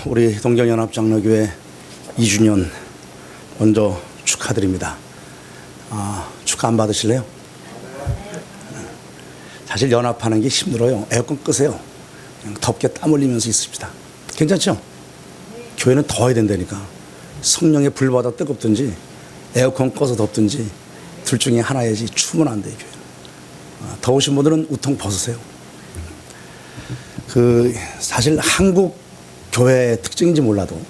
우리 동경연합장로교회 2주년 먼저 축하드립니다. 축하 안 받으실래요? 사실 연합하는 게 힘들어요. 에어컨 끄세요. 그냥 덥게 땀 흘리면서 있읍시다. 괜찮죠? 교회는 더워야 된다니까. 성령의 불보다 뜨겁든지 에어컨 꺼서 덥든지 둘 중에 하나야지 추면 안 돼요. 교회는. 더우신 분들은 우통 벗으세요. 사실 한국 교회의 특징인지 몰라도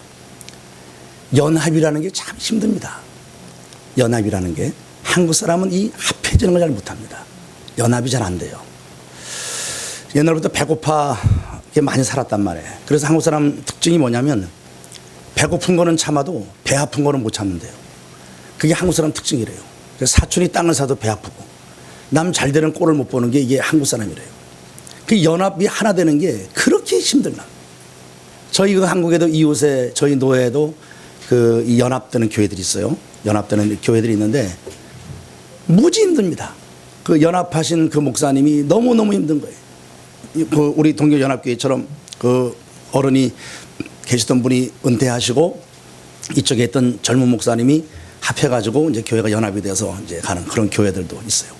연합이라는 게 참 힘듭니다. 연합이라는 게 한국 사람은 이 합해지는 걸 잘 못합니다. 연합이 잘 안 돼요. 옛날부터 배고파게 많이 살았단 말이에요. 그래서 한국 사람 특징이 뭐냐면 배고픈 거는 참아도 배 아픈 거는 못 참는데요. 그게 한국 사람 특징이래요. 그래서 사촌이 땅을 사도 배 아프고 남 잘 되는 꼴을 못 보는 게 이게 한국 사람이래요. 그 연합이 하나 되는 게 그렇게 힘들나. 저희 한국에도 이웃에 저희 노예도 이 연합되는 교회들이 있어요. 연합되는 교회들이 있는데 무지 힘듭니다. 그 연합하신 그 목사님이 너무너무 힘든 거예요. 우리 동경연합교회처럼 그 어른이 계시던 분이 은퇴하시고 이쪽에 있던 젊은 목사님이 합해가지고 이제 교회가 연합이 돼서 이제 가는 그런 교회들도 있어요.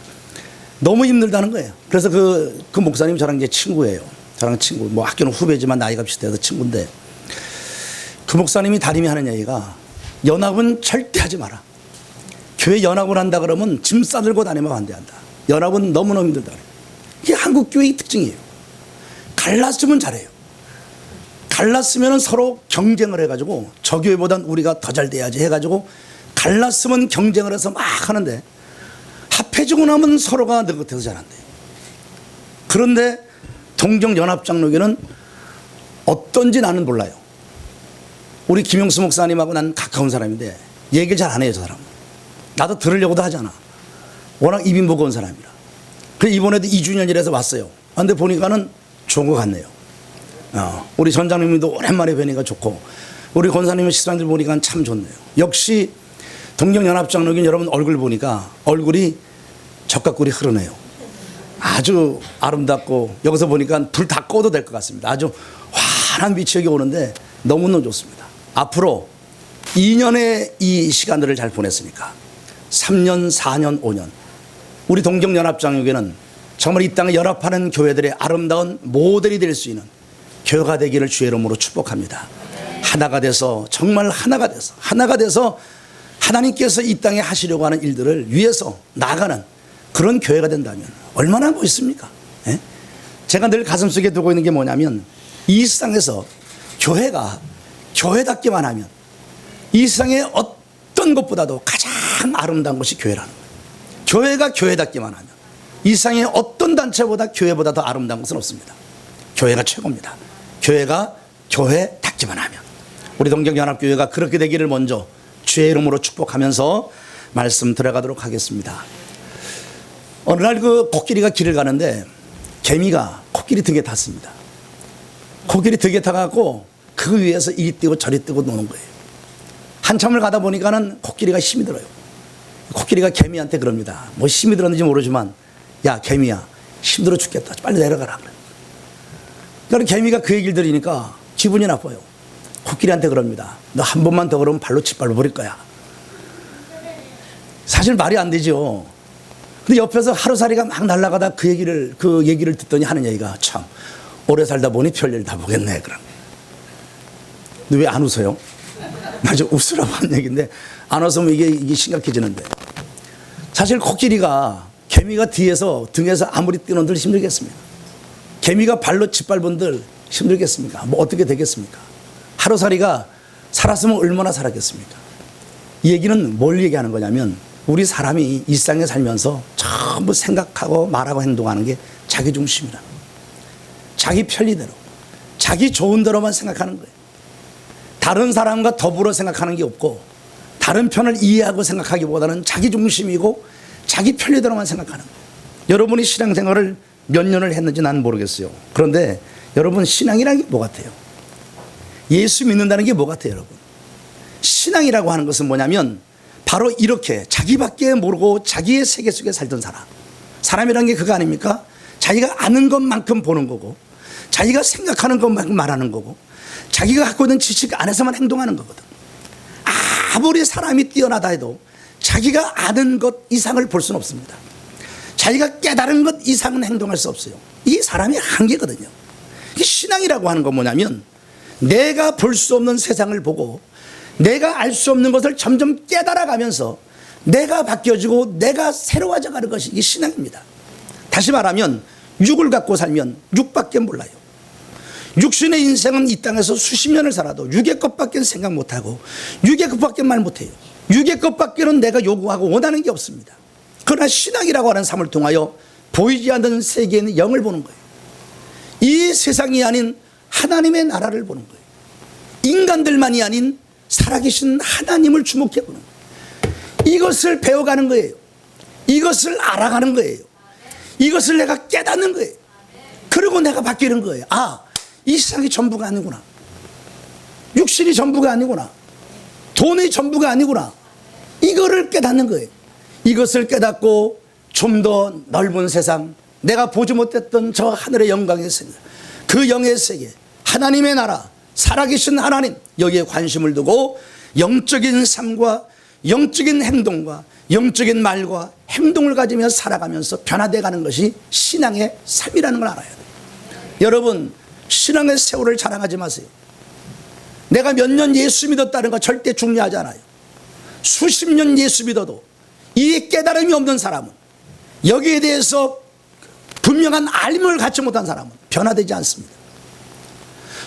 너무 힘들다는 거예요. 그래서 그 목사님 저랑 이제 친구예요. 저랑 친구, 뭐 학교는 후배지만 나이가 비슷해서 친구인데 그 목사님이 담임이 하는 얘기가 연합은 절대 하지 마라. 교회 연합을 한다 그러면 짐 싸들고 다니면 반대한다. 연합은 너무너무 힘들다. 이게 한국 교회의 특징이에요. 갈랐으면 잘해요. 갈랐으면 서로 경쟁을 해가지고 저 교회보단 우리가 더 잘 돼야지 해가지고 갈랐으면 경쟁을 해서 막 하는데 합해지고 나면 서로가 느긋해서 잘한대요. 그런데 동경연합장로교는 어떤지 나는 몰라요. 우리 김용수 목사님하고 난 가까운 사람인데 얘기를 잘 안 해요. 저 사람은. 나도 들으려고도 하잖아. 워낙 입이 무거운 사람이라. 그래서 이번에도 2주년이라서 왔어요. 그런데 보니까는 좋은 것 같네요. 우리 전장님도 오랜만에 뵈니까 좋고 우리 권사님의 식사들 보니까 참 좋네요. 역시 동경연합장로교는 여러분 얼굴 보니까 얼굴이 적각꿀이 흐르네요. 아주 아름답고 여기서 보니까 불 다 꺼도 될 것 같습니다. 아주 환한 빛이 여기 오는데 너무너무 좋습니다. 앞으로 2년의 이 시간들을 잘 보냈으니까 3년, 4년, 5년 우리 동경연합장로교회는 정말 이 땅에 연합하는 교회들의 아름다운 모델이 될 수 있는 교회가 되기를 주의 이름으로 축복합니다. 하나가 돼서 정말 하나가 돼서 하나님께서 이 땅에 하시려고 하는 일들을 위해서 나아가는 그런 교회가 된다면 얼마나 멋있습니까? 예? 제가 늘 가슴속에 두고 있는 게 뭐냐면 이 세상에서 교회가 교회답기만 하면 이 세상에 어떤 것보다도 가장 아름다운 것이 교회라는 거예요. 교회가 교회답기만 하면 이 세상에 어떤 단체보다 교회보다 더 아름다운 것은 없습니다. 교회가 최고입니다. 교회가 교회답기만 하면 우리 동경연합교회가 그렇게 되기를 먼저 주의 이름으로 축복하면서 말씀 들어가도록 하겠습니다. 어느 날 그 코끼리가 길을 가는데 개미가 코끼리 등에 탔습니다. 코끼리 등에 타갖고 그 위에서 이리 뛰고 저리 뛰고 노는 거예요. 한참을 가다 보니까는 코끼리가 힘이 들어요. 코끼리가 개미한테 그럽니다. 뭐 힘이 들었는지 모르지만 야 개미야 힘들어 죽겠다. 빨리 내려가라. 그러니까 개미가 그 얘기를 들으니까 기분이 나빠요. 코끼리한테 그럽니다. 너 한 번만 더 그러면 발로 짓밟아 버릴 거야. 사실 말이 안 되죠. 근데 옆에서 하루살이가 막 날아가다 그 얘기를 듣더니 하는 얘기가 참 오래 살다 보니 별일 다 보겠네. 그럼. 근데 왜 안 웃어요? 나 좀 웃으라고 한 얘기인데 안 웃으면 이게 심각해지는데. 사실 코끼리가 개미가 등에서 아무리 뛰는들 힘들겠습니까? 개미가 발로 짓밟은들 힘들겠습니까? 뭐 어떻게 되겠습니까? 하루살이가 살았으면 얼마나 살았겠습니까? 이 얘기는 뭘 얘기하는 거냐면 우리 사람이 이 세상에 살면서 전부 생각하고 말하고 행동하는 게 자기 중심이라. 자기 편리대로, 자기 좋은 대로만 생각하는 거예요. 다른 사람과 더불어 생각하는 게 없고 다른 편을 이해하고 생각하기보다는 자기 중심이고 자기 편리대로만 생각하는 거예요. 여러분이 신앙생활을 몇 년을 했는지 나는 모르겠어요. 그런데 여러분 신앙이라는 게 뭐 같아요? 예수 믿는다는 게 뭐 같아요, 여러분? 신앙이라고 하는 것은 뭐냐면 바로 이렇게 자기밖에 모르고 자기의 세계 속에 살던 사람이라는 게 그거 아닙니까? 자기가 아는 것만큼 보는 거고 자기가 생각하는 것만큼 말하는 거고 자기가 갖고 있는 지식 안에서만 행동하는 거거든. 아무리 사람이 뛰어나다 해도 자기가 아는 것 이상을 볼 수는 없습니다. 자기가 깨달은 것 이상은 행동할 수 없어요. 이게 사람의 한계거든요. 이게 신앙이라고 하는 건 뭐냐면 내가 볼 수 없는 세상을 보고 내가 알 수 없는 것을 점점 깨달아가면서 내가 바뀌어지고 내가 새로워져 가는 것이 이게 신앙입니다. 다시 말하면 육을 갖고 살면 육밖에 몰라요. 육신의 인생은 이 땅에서 수십 년을 살아도 육의 것밖에 생각 못하고 육의 것밖에 말 못해요. 육의 것밖에는 내가 요구하고 원하는 게 없습니다. 그러나 신앙이라고 하는 삶을 통하여 보이지 않는 세계에 있는 영을 보는 거예요. 이 세상이 아닌 하나님의 나라를 보는 거예요. 인간들만이 아닌 살아계신 하나님을 주목해 보는 거예요. 이것을 배워가는 거예요. 이것을 알아가는 거예요. 이것을 내가 깨닫는 거예요. 그리고 내가 바뀌는 거예요. 아, 이 세상이 전부가 아니구나. 육신이 전부가 아니구나. 돈이 전부가 아니구나. 이거를 깨닫는 거예요. 이것을 깨닫고 좀 더 넓은 세상, 내가 보지 못했던 저 하늘의 영광의 세계, 그 영의 세계, 하나님의 나라, 살아계신 하나님, 여기에 관심을 두고 영적인 삶과 영적인 행동과 영적인 말과 행동을 가지며 살아가면서 변화되어 가는 것이 신앙의 삶이라는 걸 알아야 돼요. 여러분, 신앙의 세월을 자랑하지 마세요. 내가 몇 년 예수 믿었다는 거 절대 중요하지 않아요. 수십 년 예수 믿어도 이 깨달음이 없는 사람은, 여기에 대해서 분명한 알림을 갖지 못한 사람은 변화되지 않습니다.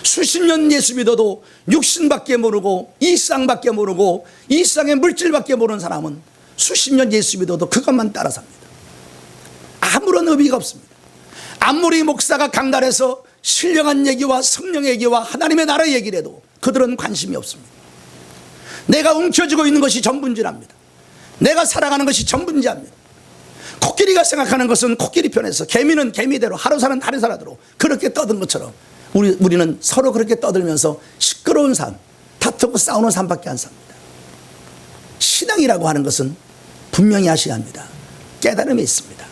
수십 년 예수 믿어도 육신밖에 모르고 이 쌍밖에 모르고 이 쌍의 물질밖에 모르는 사람은 수십 년 예수 믿어도 그것만 따라 삽니다. 아무런 의미가 없습니다. 아무리 목사가 강단에서 신령한 얘기와 성령의 얘기와 하나님의 나라 얘기를 해도 그들은 관심이 없습니다. 내가 움켜쥐고 있는 것이 전부인 줄 압니다. 내가 살아가는 것이 전부인 줄 압니다. 코끼리가 생각하는 것은 코끼리 편에서, 개미는 개미대로, 하루살은 하루살대로 그렇게 떠든 것처럼 우리는 서로 그렇게 떠들면서 시끄러운 삶, 다투고 싸우는 삶밖에 안 삽니다. 신앙이라고 하는 것은 분명히 아셔야 합니다. 깨달음이 있습니다.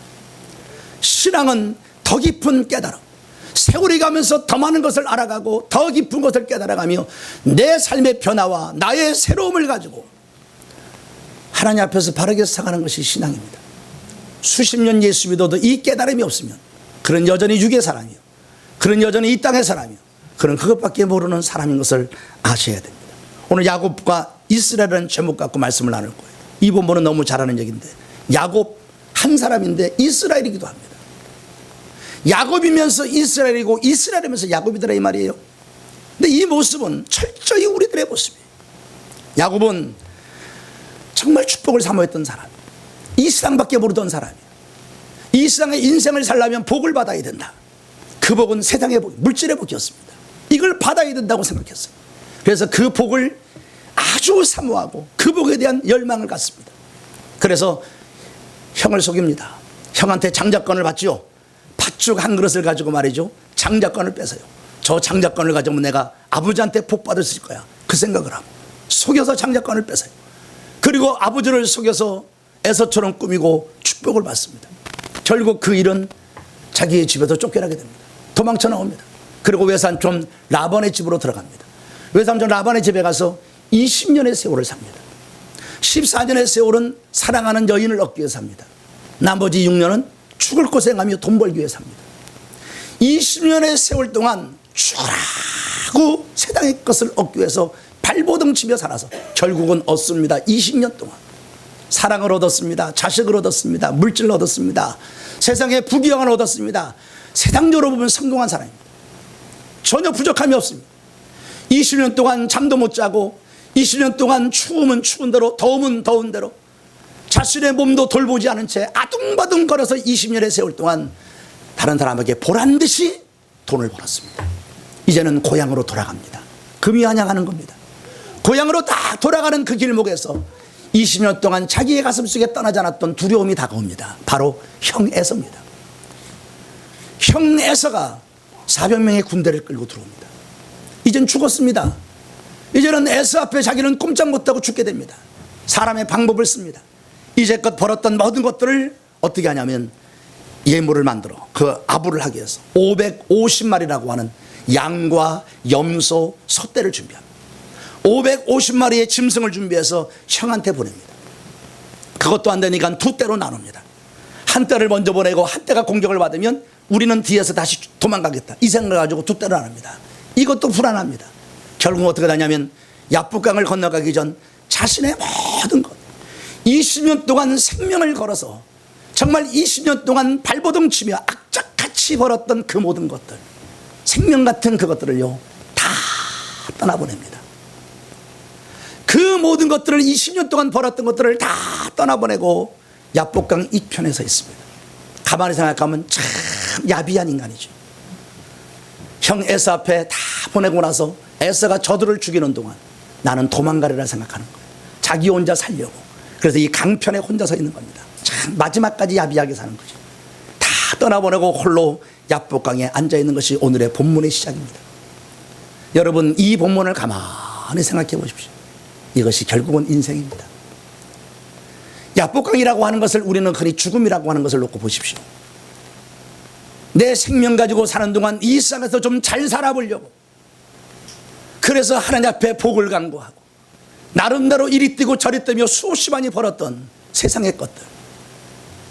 신앙은 더 깊은 깨달음, 세월이 가면서 더 많은 것을 알아가고 더 깊은 것을 깨달아가며 내 삶의 변화와 나의 새로움을 가지고 하나님 앞에서 바르게 살아가는 것이 신앙입니다. 수십 년 예수 믿어도 이 깨달음이 없으면 그는 여전히 육의 사람이요, 그는 여전히 이 땅의 사람이요, 그는 그것밖에 모르는 사람인 것을 아셔야 됩니다. 오늘 야곱과 이스라엘이라는 제목 갖고 말씀을 나눌 거예요. 이 본문은 너무 잘하는 얘기인데, 야곱 한 사람인데 이스라엘이기도 합니다. 야곱이면서 이스라엘이고 이스라엘이면서 야곱이더라 이 말이에요. 근데 이 모습은 철저히 우리들의 모습이에요. 야곱은 정말 축복을 사모했던 사람, 이 세상밖에 모르던 사람이에요. 이 세상의 인생을 살려면 복을 받아야 된다. 그 복은 세상의 복, 물질의 복이었습니다. 이걸 받아야 된다고 생각했어요. 그래서 그 복을 아주 사모하고 그 복에 대한 열망을 갖습니다. 그래서 형을 속입니다. 형한테 장자권을 받죠. 팥죽 한 그릇을 가지고 말이죠, 장자권을 뺏어요. 저 장자권을 가지고 내가 아버지한테 복 받을 수 있을 거야, 그 생각을 하고 속여서 장자권을 뺏어요. 그리고 아버지를 속여서 에서처럼 꾸미고 축복을 받습니다. 결국 그 일은 자기의 집에서 쫓겨나게 됩니다. 도망쳐 나옵니다. 그리고 외삼촌 라반의 집으로 들어갑니다. 외삼촌 라반의 집에 가서 20년의 세월을 삽니다. 14년의 세월은 사랑하는 여인을 얻기 위해 삽니다. 나머지 6년은 죽을 고생하며 돈 벌기 위해 삽니다. 20년의 세월 동안 죽으라고 세상의 것을 얻기 위해서 발버둥 치며 살아서 결국은 얻습니다. 20년 동안 사랑을 얻었습니다. 자식을 얻었습니다. 물질을 얻었습니다. 세상의 부귀영화를 얻었습니다. 세상적으로 보면 성공한 사람입니다. 전혀 부족함이 없습니다. 20년 동안 잠도 못 자고 20년 동안 추우면 추운 대로, 더우면 더운 대로 자신의 몸도 돌보지 않은 채 아둥바둥 걸어서 20년의 세월 동안 다른 사람에게 보란듯이 돈을 벌었습니다. 이제는 고향으로 돌아갑니다. 금이 환영하는 겁니다. 고향으로 딱 돌아가는 그 길목에서 20년 동안 자기의 가슴 속에 떠나지 않았던 두려움이 다가옵니다. 바로 형 에서입니다. 형 에서가 400명의 군대를 끌고 들어옵니다. 이젠 죽었습니다. 이제는 에서 앞에 자기는 꼼짝 못하고 죽게 됩니다. 사람의 방법을 씁니다. 이제껏 벌었던 모든 것들을 어떻게 하냐면 예물을 만들어 그 아부를 하기 위해서 550마리라고 하는 양과 염소, 소떼를 준비합니다. 550마리의 짐승을 준비해서 형한테 보냅니다. 그것도 안 되니까 두 떼로 나눕니다. 한 떼를 먼저 보내고 한 떼가 공격을 받으면 우리는 뒤에서 다시 도망가겠다, 이 생각을 가지고 두 떼로 나눕니다. 이것도 불안합니다. 결국 어떻게 되냐면 야복강을 건너가기 전 자신의 모든 것, 20년 동안 생명을 걸어서 정말 20년 동안 발버둥 치며 악착같이 벌었던 그 모든 것들, 생명 같은 그것들을요 다 떠나보냅니다. 그 모든 것들을 20년 동안 벌었던 것들을 다 떠나보내고 야복강 이편에 서 있습니다. 가만히 생각하면 참 야비한 인간이죠. 형 에서 앞에 다 보내고 나서 에서가 저들을 죽이는 동안 나는 도망가리라 생각하는 거예요. 자기 혼자 살려고. 그래서 이 강편에 혼자 서 있는 겁니다. 참 마지막까지 야비하게 사는 거죠. 다 떠나보내고 홀로 야복강에 앉아있는 것이 오늘의 본문의 시작입니다. 여러분, 이 본문을 가만히 생각해 보십시오. 이것이 결국은 인생입니다. 야복강이라고 하는 것을 우리는 흔히 죽음이라고 하는 것을 놓고 보십시오. 내 생명 가지고 사는 동안 이 세상에서 좀 잘 살아보려고, 그래서 하나님 앞에 복을 간구하고 나름대로 이리 뛰고 저리 뛰며 수없이 벌었던 세상의 것들,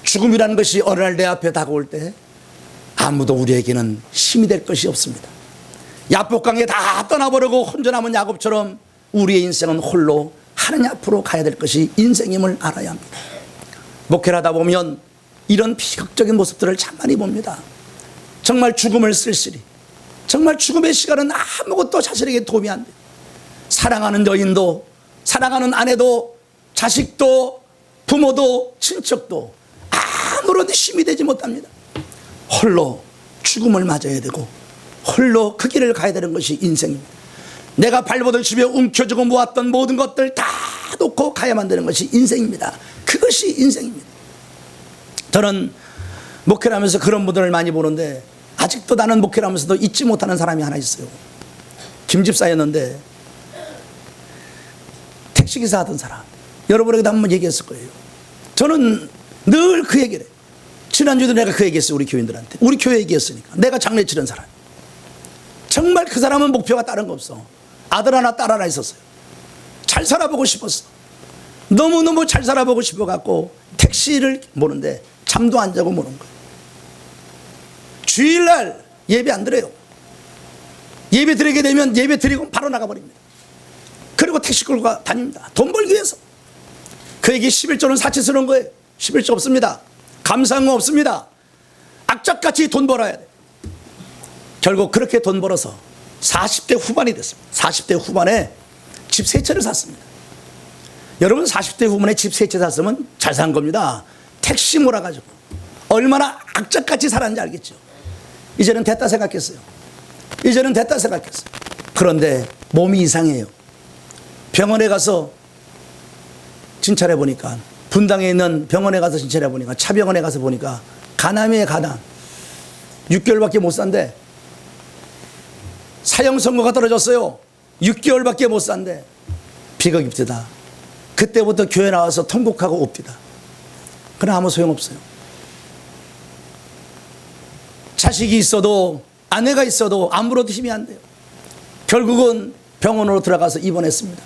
죽음이라는 것이 어느 날 내 앞에 다가올 때 아무도 우리에게는 힘이 될 것이 없습니다. 야복강에 다 떠나버리고 혼자 남은 야곱처럼 우리의 인생은 홀로 하나님 앞으로 가야 될 것이 인생임을 알아야 합니다. 목회를 하다 보면 이런 비극적인 모습들을 참 많이 봅니다. 정말 죽음을 쓸쓸히, 정말 죽음의 시간은 아무것도 자신에게 도움이 안 돼요. 사랑하는 여인도, 사랑하는 아내도, 자식도, 부모도, 친척도 아무런 힘이 되지 못합니다. 홀로 죽음을 맞아야 되고 홀로 그 길을 가야 되는 것이 인생입니다. 내가 발버둥 치며 움켜쥐고 모았던 모든 것들 다 놓고 가야만 되는 것이 인생입니다. 그것이 인생입니다. 저는 목회를 하면서 그런 분들을 많이 보는데 아직도 나는 목회를 하면서도 잊지 못하는 사람이 하나 있어요. 김집사였는데 택시기사 하던 사람, 여러분에게도 한번 얘기했을 거예요. 저는 늘 그 얘기를 해요. 지난주에도 내가 그 얘기했어요. 우리 교인들한테. 우리 교회 얘기했으니까. 내가 장례 치른 사람, 정말 그 사람은 목표가 다른 거 없어. 아들 하나 딸 하나 있었어요. 잘 살아보고 싶었어. 너무너무 잘 살아보고 싶어갖고 택시를 모는데 잠도 안 자고 모는 거예요. 주일날 예배 안 드려요. 예배 드리게 되면 예배 드리고 바로 나가버립니다. 그리고 택시 끌고 다닙니다. 돈 벌기 위해서. 그에게 11조는 사치스러운 거예요. 11조 없습니다. 감사한 거 없습니다. 악착같이 돈 벌어야 돼. 결국 그렇게 돈 벌어서 40대 후반이 됐습니다. 40대 후반에 집 3채를 샀습니다. 여러분, 40대 후반에 집 3채 샀으면 잘 산 겁니다. 택시 몰아가지고 얼마나 악착같이 살았는지 알겠죠. 이제는 됐다 생각했어요. 이제는 됐다 생각했어요. 그런데 몸이 이상해요. 병원에 가서 진찰해 보니까, 분당에 있는 병원에 가서 진찰해 보니까, 차병원에 가서 보니까 간암이에요. 간암. 6개월밖에 못 산대. 사형 선고가 떨어졌어요. 6개월밖에 못 산대. 비극입니다. 그때부터 교회 나와서 통곡하고 옵니다. 그러나 아무 소용없어요. 자식이 있어도 아내가 있어도 아무로도 힘이 안 돼요. 결국은 병원으로 들어가서 입원했습니다.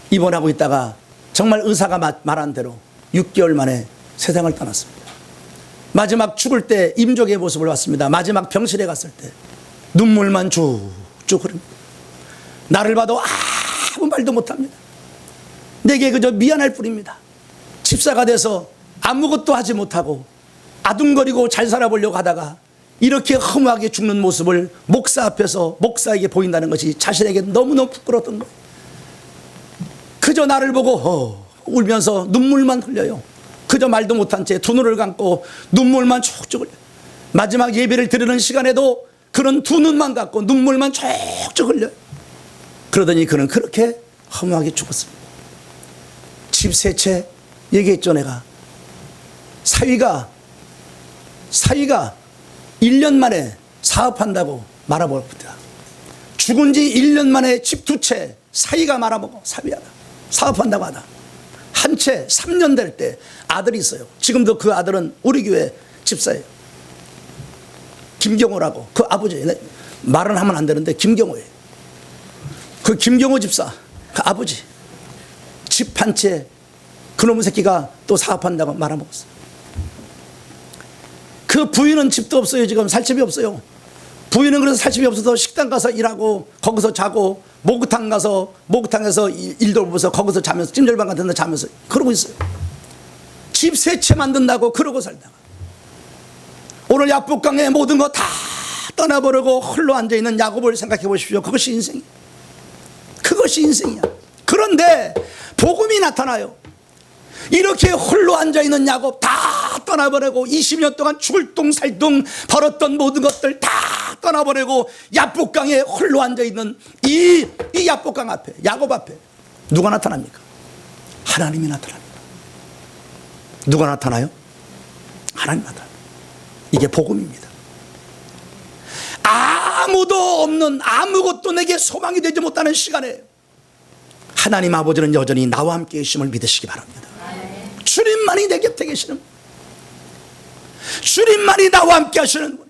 입원하고 있다가 정말 의사가 말한 대로 6개월 만에 세상을 떠났습니다. 마지막 죽을 때 임종의 모습을 봤습니다. 마지막 병실에 갔을 때 눈물만 쭉쭉 흐릅니다. 나를 봐도 아무 말도 못합니다. 내게 그저 미안할 뿐입니다. 집사가 돼서 아무것도 하지 못하고 아둥거리고 잘 살아보려고 하다가 이렇게 허무하게 죽는 모습을 목사 앞에서 목사에게 보인다는 것이 자신에게 너무너무 부끄러웠던 거예요. 그저 나를 보고 울면서 눈물만 흘려요. 그저 말도 못한 채 두 눈을 감고 눈물만 쭉쭉 흘려요. 마지막 예배를 드리는 시간에도 그런 두 눈만 감고 눈물만 쭉쭉 흘려요. 그러더니 그는 그렇게 허무하게 죽었습니다. 집 3채 얘기했죠. 내가 사위가 1년 만에 사업한다고 말아버립니다. 죽은 지 1년 만에 집 2채 사위가 말아먹어. 사위하다 사업한다고 하다. 한 채 3년 될 때 아들이 있어요. 지금도 그 아들은 우리 교회 집사예요. 김경호라고. 그 아버지 말은 하면 안 되는데 김경호예요. 그 김경호 집사, 그 아버지 집 한 채 그놈의 새끼가 또 사업한다고 말아먹었어요. 그 부인은 집도 없어요. 지금 살 집이 없어요. 부인은 그래서 살 집이 없어서 식당 가서 일하고 거기서 자고 목욕탕에서 일도 보면서 거기서 자면서 찜질방 같은 데 자면서 그러고 있어요. 집 세 채 만든다고 그러고 살다가 오늘 야복강에 모든 거 다 떠나버리고 홀로 앉아있는 야곱을 생각해 보십시오. 그것이 인생이에요. 그것이 인생이야. 그런데 복음이 나타나요. 이렇게 홀로 앉아있는 야곱 다 떠나버리고 20년 동안 죽을 똥살똥 벌었던 모든 것들 다 떠나버리고 야복강에 홀로 앉아있는 이 야복강 앞에, 야곱 앞에 누가 나타납니까? 하나님이 나타납니다. 누가 나타나요? 하나님 나타납니다. 이게 복음입니다. 아무도 없는, 아무것도 내게 소망이 되지 못하는 시간에 하나님 아버지는 여전히 나와 함께 계심을 믿으시기 바랍니다. 주님만이 내 곁에 계시는 분, 주님만이 나와 함께 하시는 분,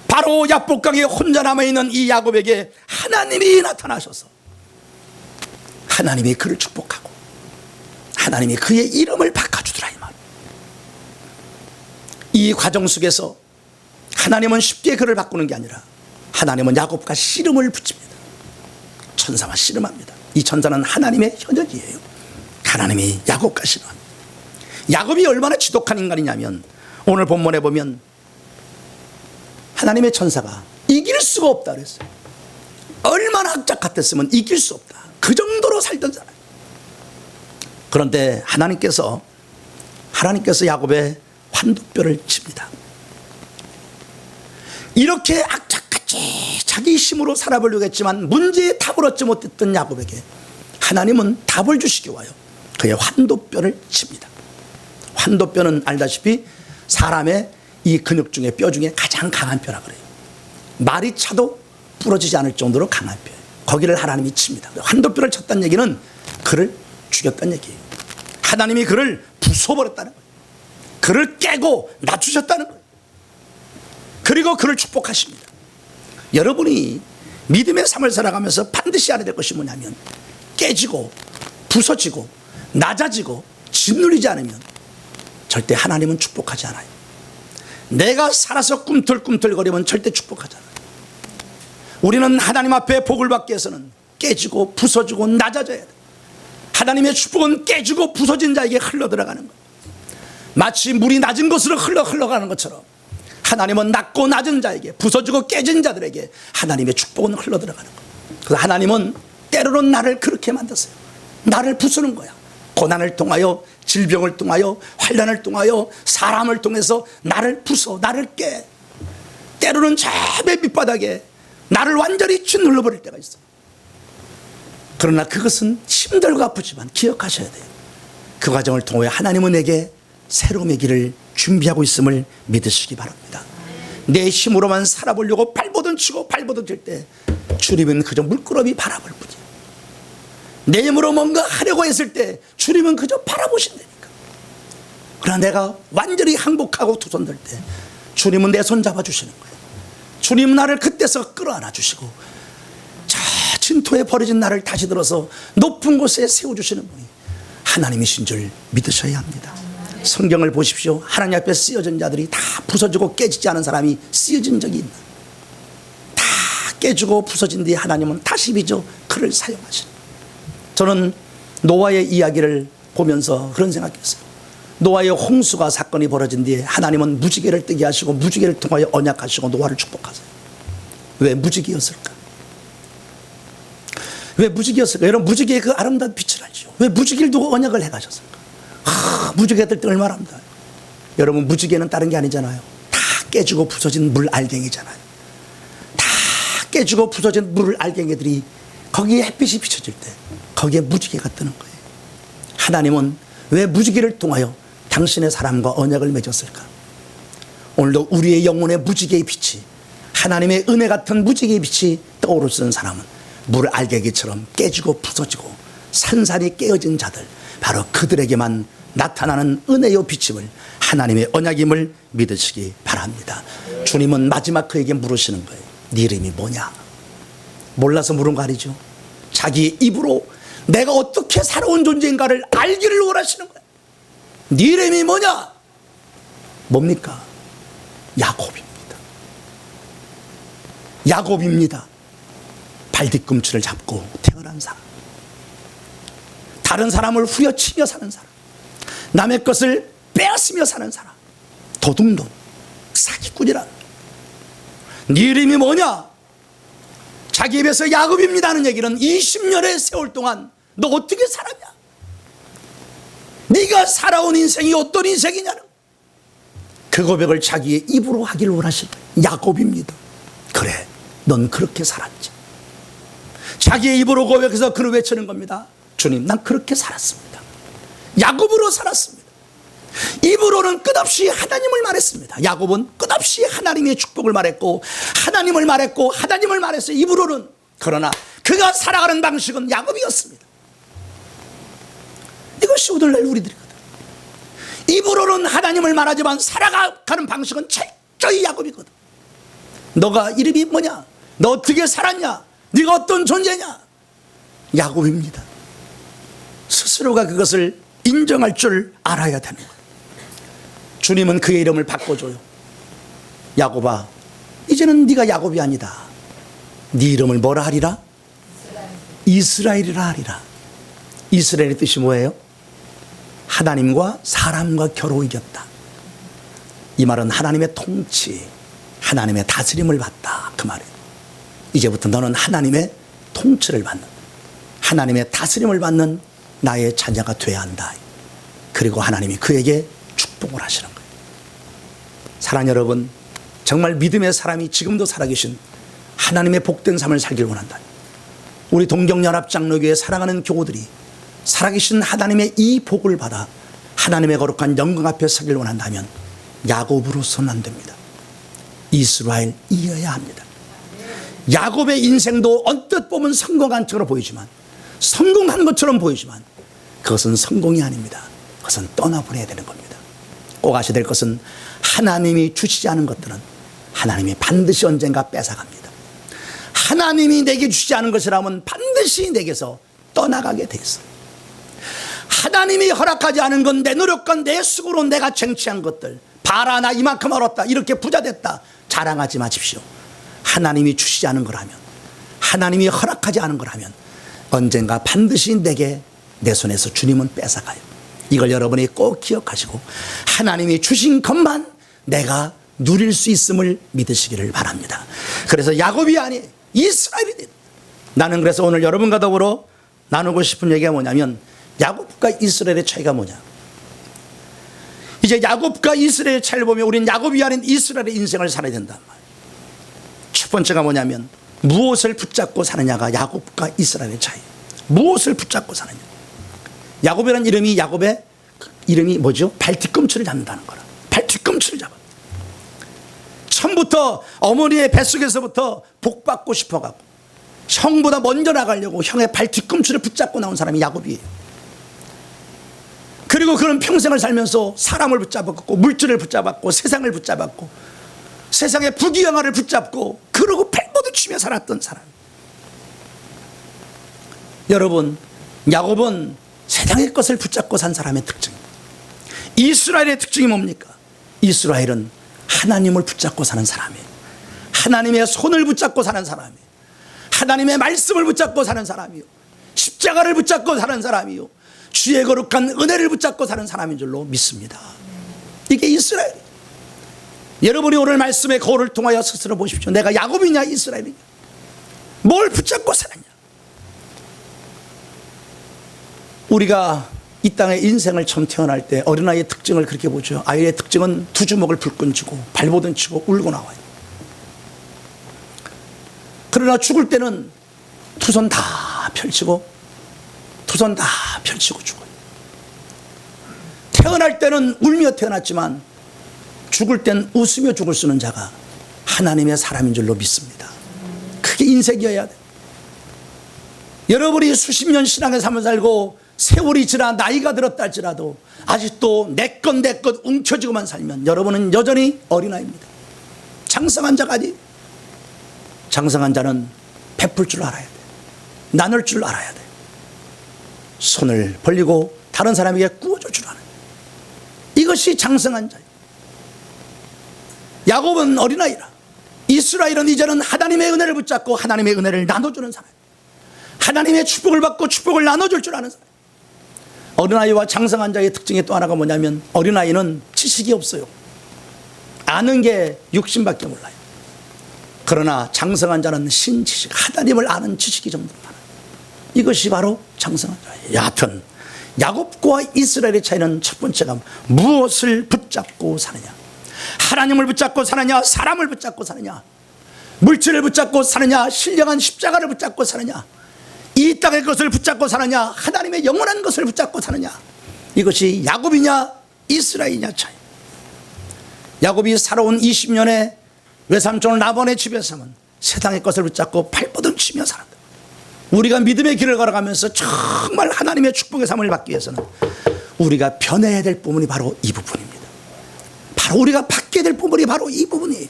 바로 야복강에 혼자 남아있는 이 야곱에게 하나님이 나타나셔서 하나님이 그를 축복하고 하나님이 그의 이름을 바꿔주더라 이 말. 이 과정 속에서 하나님은 쉽게 그를 바꾸는 게 아니라 하나님은 야곱과 씨름을 붙입니다. 천사와 씨름합니다. 이 천사는 하나님의 현역이에요. 하나님이 야곱과 씨름합니다. 야곱이 얼마나 지독한 인간이냐면 오늘 본문에 보면 하나님의 천사가 이길 수가 없다 그랬어요. 얼마나 악착 같았으면 이길 수 없다. 그 정도로 살던 사람. 그런데 하나님께서 야곱의 환도뼈를 칩니다. 이렇게 악착같이 자기 힘으로 살아보려고 했지만 문제에 답을 얻지 못했던 야곱에게 하나님은 답을 주시기 와요. 그의 환도뼈를 칩니다. 환도뼈는 알다시피 사람의 이 근육 중에 뼈 중에 가장 강한 뼈라 그래요. 말이 차도 부러지지 않을 정도로 강한 뼈예요. 거기를 하나님이 칩니다. 환도뼈를 쳤다는 얘기는 그를 죽였다는 얘기예요. 하나님이 그를 부숴버렸다는 거예요. 그를 깨고 낮추셨다는 거예요. 그리고 그를 축복하십니다. 여러분이 믿음의 삶을 살아가면서 반드시 알아야 될 것이 뭐냐면 깨지고 부서지고 낮아지고 짓눌리지 않으면 절대 하나님은 축복하지 않아요. 내가 살아서 꿈틀꿈틀거리면 절대 축복하지 않아요. 우리는 하나님 앞에 복을 받기 위해서는 깨지고 부서지고 낮아져야 돼요. 하나님의 축복은 깨지고 부서진 자에게 흘러들어가는 거예요. 마치 물이 낮은 곳으로 흘러가는 것처럼 하나님은 낮고 낮은 자에게, 부서지고 깨진 자들에게 하나님의 축복은 흘러들어가는 거예요. 그래서 하나님은 때로는 나를 그렇게 만드세요. 나를 부수는 거야. 고난을 통하여, 질병을 통하여, 환난을 통하여, 사람을 통해서 나를 부숴, 나를 깨. 때로는 저 맨 밑바닥에 나를 완전히 짓눌러버릴 때가 있어요. 그러나 그것은 힘들고 아프지만 기억하셔야 돼요. 그 과정을 통하여 하나님은 내게 새로움의 길을 준비하고 있음을 믿으시기 바랍니다. 내 힘으로만 살아보려고 발버둥 치고 발버둥 칠 때 주님은 그저 물끄러미 바라볼 뿐이에요. 내 힘으로 뭔가 하려고 했을 때 주님은 그저 바라보신다니까. 그러나 내가 완전히 항복하고 두 손 들 때 주님은 내 손 잡아주시는 거예요. 주님 나를 그때서 끌어안아 주시고 저 진토에 버려진 나를 다시 들어서 높은 곳에 세워주시는 분이 하나님이신 줄 믿으셔야 합니다. 성경을 보십시오. 하나님 앞에 쓰여진 자들이 다 부서지고 깨지지 않은 사람이 쓰여진 적이 있나? 다 깨지고 부서진 뒤에 하나님은 다시 빚어 그를 사용하시는. 저는 노아의 이야기를 보면서 그런 생각했어요. 노아의 홍수가 사건이 벌어진 뒤에 하나님은 무지개를 뜨게 하시고 무지개를 통하여 언약하시고 노아를 축복하세요. 왜 무지개였을까? 왜 무지개였을까? 여러분 무지개의 그 아름다운 빛을 알죠. 왜 무지개를 두고 언약을 해가셨을까? 무지개가 뜰 때 얼마나 아름다워요. 여러분 무지개는 다른 게 아니잖아요. 다 깨지고 부서진 물 알갱이잖아요. 다 깨지고 부서진 물 알갱이들이 거기에 햇빛이 비춰질 때 거기에 무지개가 뜨는 거예요. 하나님은 왜 무지개를 통하여 당신의 사람과 언약을 맺었을까? 오늘도 우리의 영혼의 무지개의 빛이, 하나님의 은혜 같은 무지개의 빛이 떠오르는 사람은 물 알갱이처럼 깨지고 부서지고 산산이 깨어진 자들, 바로 그들에게만 나타나는 은혜의 비침을 하나님의 언약임을 믿으시기 바랍니다. 주님은 마지막 그에게 물으시는 거예요. 네 이름이 뭐냐? 몰라서 물은 거 아니죠. 자기의 입으로 내가 어떻게 살아온 존재인가를 알기를 원하시는 거예요. 네 이름이 뭐냐? 뭡니까? 야곱입니다. 야곱입니다. 발뒤꿈치를 잡고 태어난 사람, 다른 사람을 후려치며 사는 사람, 남의 것을 빼앗으며 사는 사람, 도둑놈, 사기꾼이라. 네 이름이 뭐냐? 자기 입에서 야곱입니다 하는 얘기는 20년의 세월 동안 너 어떻게 살았냐? 네가 살아온 인생이 어떤 인생이냐는 그 고백을 자기의 입으로 하기를 원하시는 거예요. 야곱입니다. 그래, 넌 그렇게 살았지. 자기의 입으로 고백해서 그를 외치는 겁니다. 주님, 난 그렇게 살았습니다. 야곱으로 살았습니다. 입으로는 끝없이 하나님을 말했습니다. 야곱은 끝없이 하나님의 축복을 말했고 하나님을 말했고 하나님을 말했어요. 입으로는. 그러나 그가 살아가는 방식은 야곱이었습니다. 이것이 오늘날 우리들이거든. 입으로는 하나님을 말하지만 살아가는 방식은 철저히 야곱이거든. 너가 이름이 뭐냐? 너 어떻게 살았냐? 네가 어떤 존재냐? 야곱입니다. 스스로가 그것을 인정할 줄 알아야 되는 거예요. 주님은 그의 이름을 바꿔줘요. 야곱아, 이제는 네가 야곱이 아니다. 네 이름을 뭐라 하리라? 이스라엘이라 하리라. 이스라엘의 뜻이 뭐예요? 하나님과 사람과 겨루 이겼다. 이 말은 하나님의 통치, 하나님의 다스림을 받다, 그 말이에요. 이제부터 너는 하나님의 통치를 받는, 하나님의 다스림을 받는 나의 자녀가 되어야 한다. 그리고 하나님이 그에게 축복을 하시는 거예요. 사랑하는 여러분, 정말 믿음의 사람이 지금도 살아계신 하나님의 복된 삶을 살길 원한다. 우리 동경연합장로교회 사랑하는 교우들이 살아계신 하나님의 이 복을 받아 하나님의 거룩한 영광 앞에 서길 원한다면 야곱으로서는 안 됩니다. 이스라엘이어야 합니다. 야곱의 인생도 언뜻 보면 성공한 것처럼 보이지만, 성공한 것처럼 보이지만 그것은 성공이 아닙니다. 그것은 떠나보내야 되는 겁니다. 꼭 아셔야 될 것은 하나님이 주시지 않은 것들은 하나님이 반드시 언젠가 뺏어갑니다. 하나님이 내게 주시지 않은 것이라면 반드시 내게서 떠나가게 돼 있어요. 하나님이 허락하지 않은 건 내 노력과 내 수고로 내가 쟁취한 것들, 봐라 나 이만큼 얻었다, 이렇게 부자 됐다, 자랑하지 마십시오. 하나님이 주시지 않은 거라면, 하나님이 허락하지 않은 거라면 언젠가 반드시 내게, 내 손에서 주님은 뺏어가요. 이걸 여러분이 꼭 기억하시고 하나님이 주신 것만 내가 누릴 수 있음을 믿으시기를 바랍니다. 그래서 야곱이 아니 이스라엘이 된다. 나는 그래서 오늘 여러분과 더불어 나누고 싶은 얘기가 뭐냐면, 야곱과 이스라엘의 차이가 뭐냐. 이제 야곱과 이스라엘의 차이를 보면 우리는 야곱이 아닌 이스라엘의 인생을 살아야 된단 말이에요. 첫 번째가 뭐냐면 무엇을 붙잡고 사느냐가 야곱과 이스라엘의 차이. 무엇을 붙잡고 사느냐. 야곱이라는 이름이, 야곱의 이름이 뭐죠? 발뒤꿈치를 잡는다는 거라. 발뒤꿈치를 잡아. 처음부터 어머니의 뱃속에서부터 복받고 싶어가고 형보다 먼저 나가려고 형의 발뒤꿈치를 붙잡고 나온 사람이 야곱이에요. 그리고 그는 평생을 살면서 사람을 붙잡았고 물질을 붙잡았고 세상을 붙잡았고 세상의 부귀영화를 붙잡고 그러고 백보도 치며 살았던 사람. 여러분, 야곱은 세상의 것을 붙잡고 산 사람의 특징입니다. 이스라엘의 특징이 뭡니까? 이스라엘은 하나님을 붙잡고 사는 사람이에요. 하나님의 손을 붙잡고 사는 사람이에요. 하나님의 말씀을 붙잡고 사는 사람이요, 십자가를 붙잡고 사는 사람이요, 주의 거룩한 은혜를 붙잡고 사는 사람인 줄로 믿습니다. 이게 이스라엘. 여러분이 오늘 말씀의 거울을 통하여 스스로 보십시오. 내가 야곱이냐 이스라엘이냐? 뭘 붙잡고 살았냐? 우리가 이 땅에 인생을 처음 태어날 때 어린아이의 특징을 그렇게 보죠. 아이의 특징은 두 주먹을 불끈 쥐고 발버둥 치고 울고 나와요. 그러나 죽을 때는 두 손 다 펼치고 두 손 다 펼치고 죽어요. 태어날 때는 울며 태어났지만 죽을 땐 웃으며 죽을 수 있는 자가 하나님의 사람인 줄로 믿습니다. 그게 인생이어야 돼. 여러분이 수십 년 신앙의 삶을 살고 세월이 지나 나이가 들었다 할지라도 아직도 내 것 움켜쥐고만 살면 여러분은 여전히 어린아이입니다. 장성한 자가 아니에요. 장성한 자는 베풀 줄 알아야 돼. 나눌 줄 알아야 돼. 손을 벌리고 다른 사람에게 구워줄 줄 아는, 이것이 장성한 자예요. 야곱은 어린아이라, 이스라엘은 이제는 하나님의 은혜를 붙잡고 하나님의 은혜를 나눠주는 사람, 하나님의 축복을 받고 축복을 나눠줄 줄 아는 사람. 어린아이와 장성한 자의 특징이 또 하나가 뭐냐면, 어린아이는 지식이 없어요. 아는 게 육신밖에 몰라요. 그러나 장성한 자는 신지식, 하나님을 아는 지식이 좀 더 많아요. 이것이 바로 장성한 자예요. 여하튼 야곱과 이스라엘의 차이는 첫 번째가 무엇을 붙잡고 사느냐, 하나님을 붙잡고 사느냐, 사람을 붙잡고 사느냐, 물질을 붙잡고 사느냐, 신령한 십자가를 붙잡고 사느냐, 이 땅의 것을 붙잡고 사느냐, 하나님의 영원한 것을 붙잡고 사느냐, 이것이 야곱이냐 이스라엘이냐 차이. 야곱이 살아온 20년에 외삼촌 라반의 집에서는 세상의 것을 붙잡고 발버둥 치며 살았다. 우리가 믿음의 길을 걸어가면서 정말 하나님의 축복의 삶을 받기 위해서는 우리가 변해야 될 부분이 바로 이 부분입니다. 바로 우리가 받게 될 부분이 바로 이 부분이에요.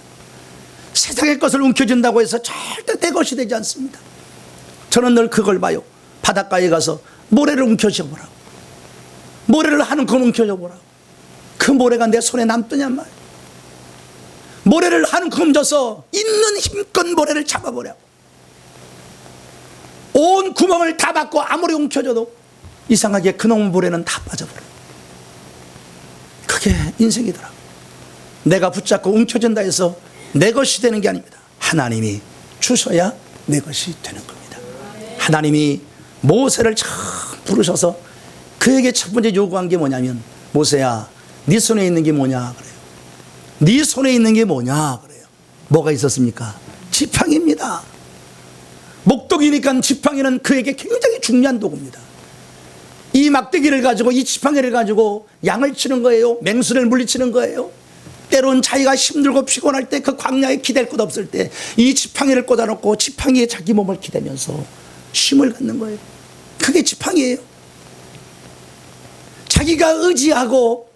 세상의 것을 움켜쥔다고 해서 절대 내 것이 되지 않습니다. 저는 늘 그걸 봐요. 바닷가에 가서 모래를 움켜쥐어 보라고. 모래를 한 움큼 움켜쥐어 보라고. 그 모래가 내 손에 남더냔 말이에요. 모래를 한 움큼 져서 있는 힘껏 모래를 잡아보라고. 온 구멍을 다 막고 아무리 움켜줘도 이상하게 그놈 모래는 다 빠져버려요. 그게 인생이더라고. 내가 붙잡고 움켜진다 해서 내 것이 되는 게 아닙니다. 하나님이 주셔야 내 것이 되는 겁니다. 하나님이 모세를 참 부르셔서 그에게 첫 번째 요구한 게 뭐냐면, 모세야, 네 손에 있는 게 뭐냐 그래요. 네 손에 있는 게 뭐냐 그래요. 뭐가 있었습니까? 지팡이입니다. 목독이니까 지팡이는 그에게 굉장히 중요한 도구입니다. 이 막대기를 가지고, 이 지팡이를 가지고 양을 치는 거예요. 맹수를 물리치는 거예요. 때론 자기가 힘들고 피곤할 때, 그 광야에 기댈 곳 없을 때 이 지팡이를 꽂아놓고 지팡이에 자기 몸을 기대면서 쉼을 갖는 거예요. 그게 지팡이에요. 자기가 의지하고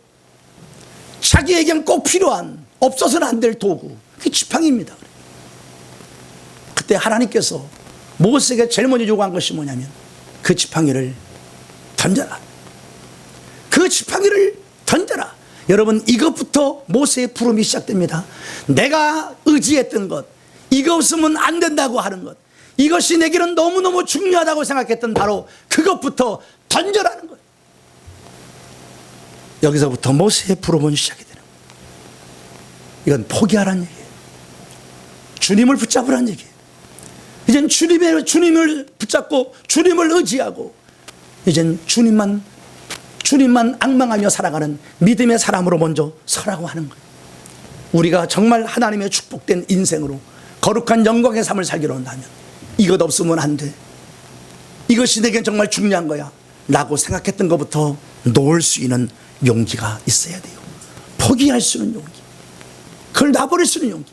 자기에겐 꼭 필요한, 없어서는 안 될 도구, 그게 지팡이입니다. 그때 하나님께서 모세에게 제일 먼저 요구한 것이 뭐냐면, 그 지팡이를 던져라. 그 지팡이를 던져라. 여러분, 이것부터 모세의 부름이 시작됩니다. 내가 의지했던 것, 이거 없으면 안 된다고 하는 것, 이것이 내게는 너무너무 중요하다고 생각했던 바로 그것부터 던져라는 거예요. 여기서부터 모세의 부름은 시작이 되는 거예요. 이건 포기하라는 얘기예요. 주님을 붙잡으라는 얘기예요. 이젠 주님을 붙잡고 주님을 의지하고 이젠 주님만 앙망하며 살아가는 믿음의 사람으로 먼저 서라고 하는 거예요. 우리가 정말 하나님의 축복된 인생으로 거룩한 영광의 삶을 살기로 한다면 이것 없으면 안 돼, 이것이 내겐 정말 중요한 거야 라고 생각했던 것부터 놓을 수 있는 용기가 있어야 돼요. 포기할 수 있는 용기, 그걸 놔버릴 수 있는 용기,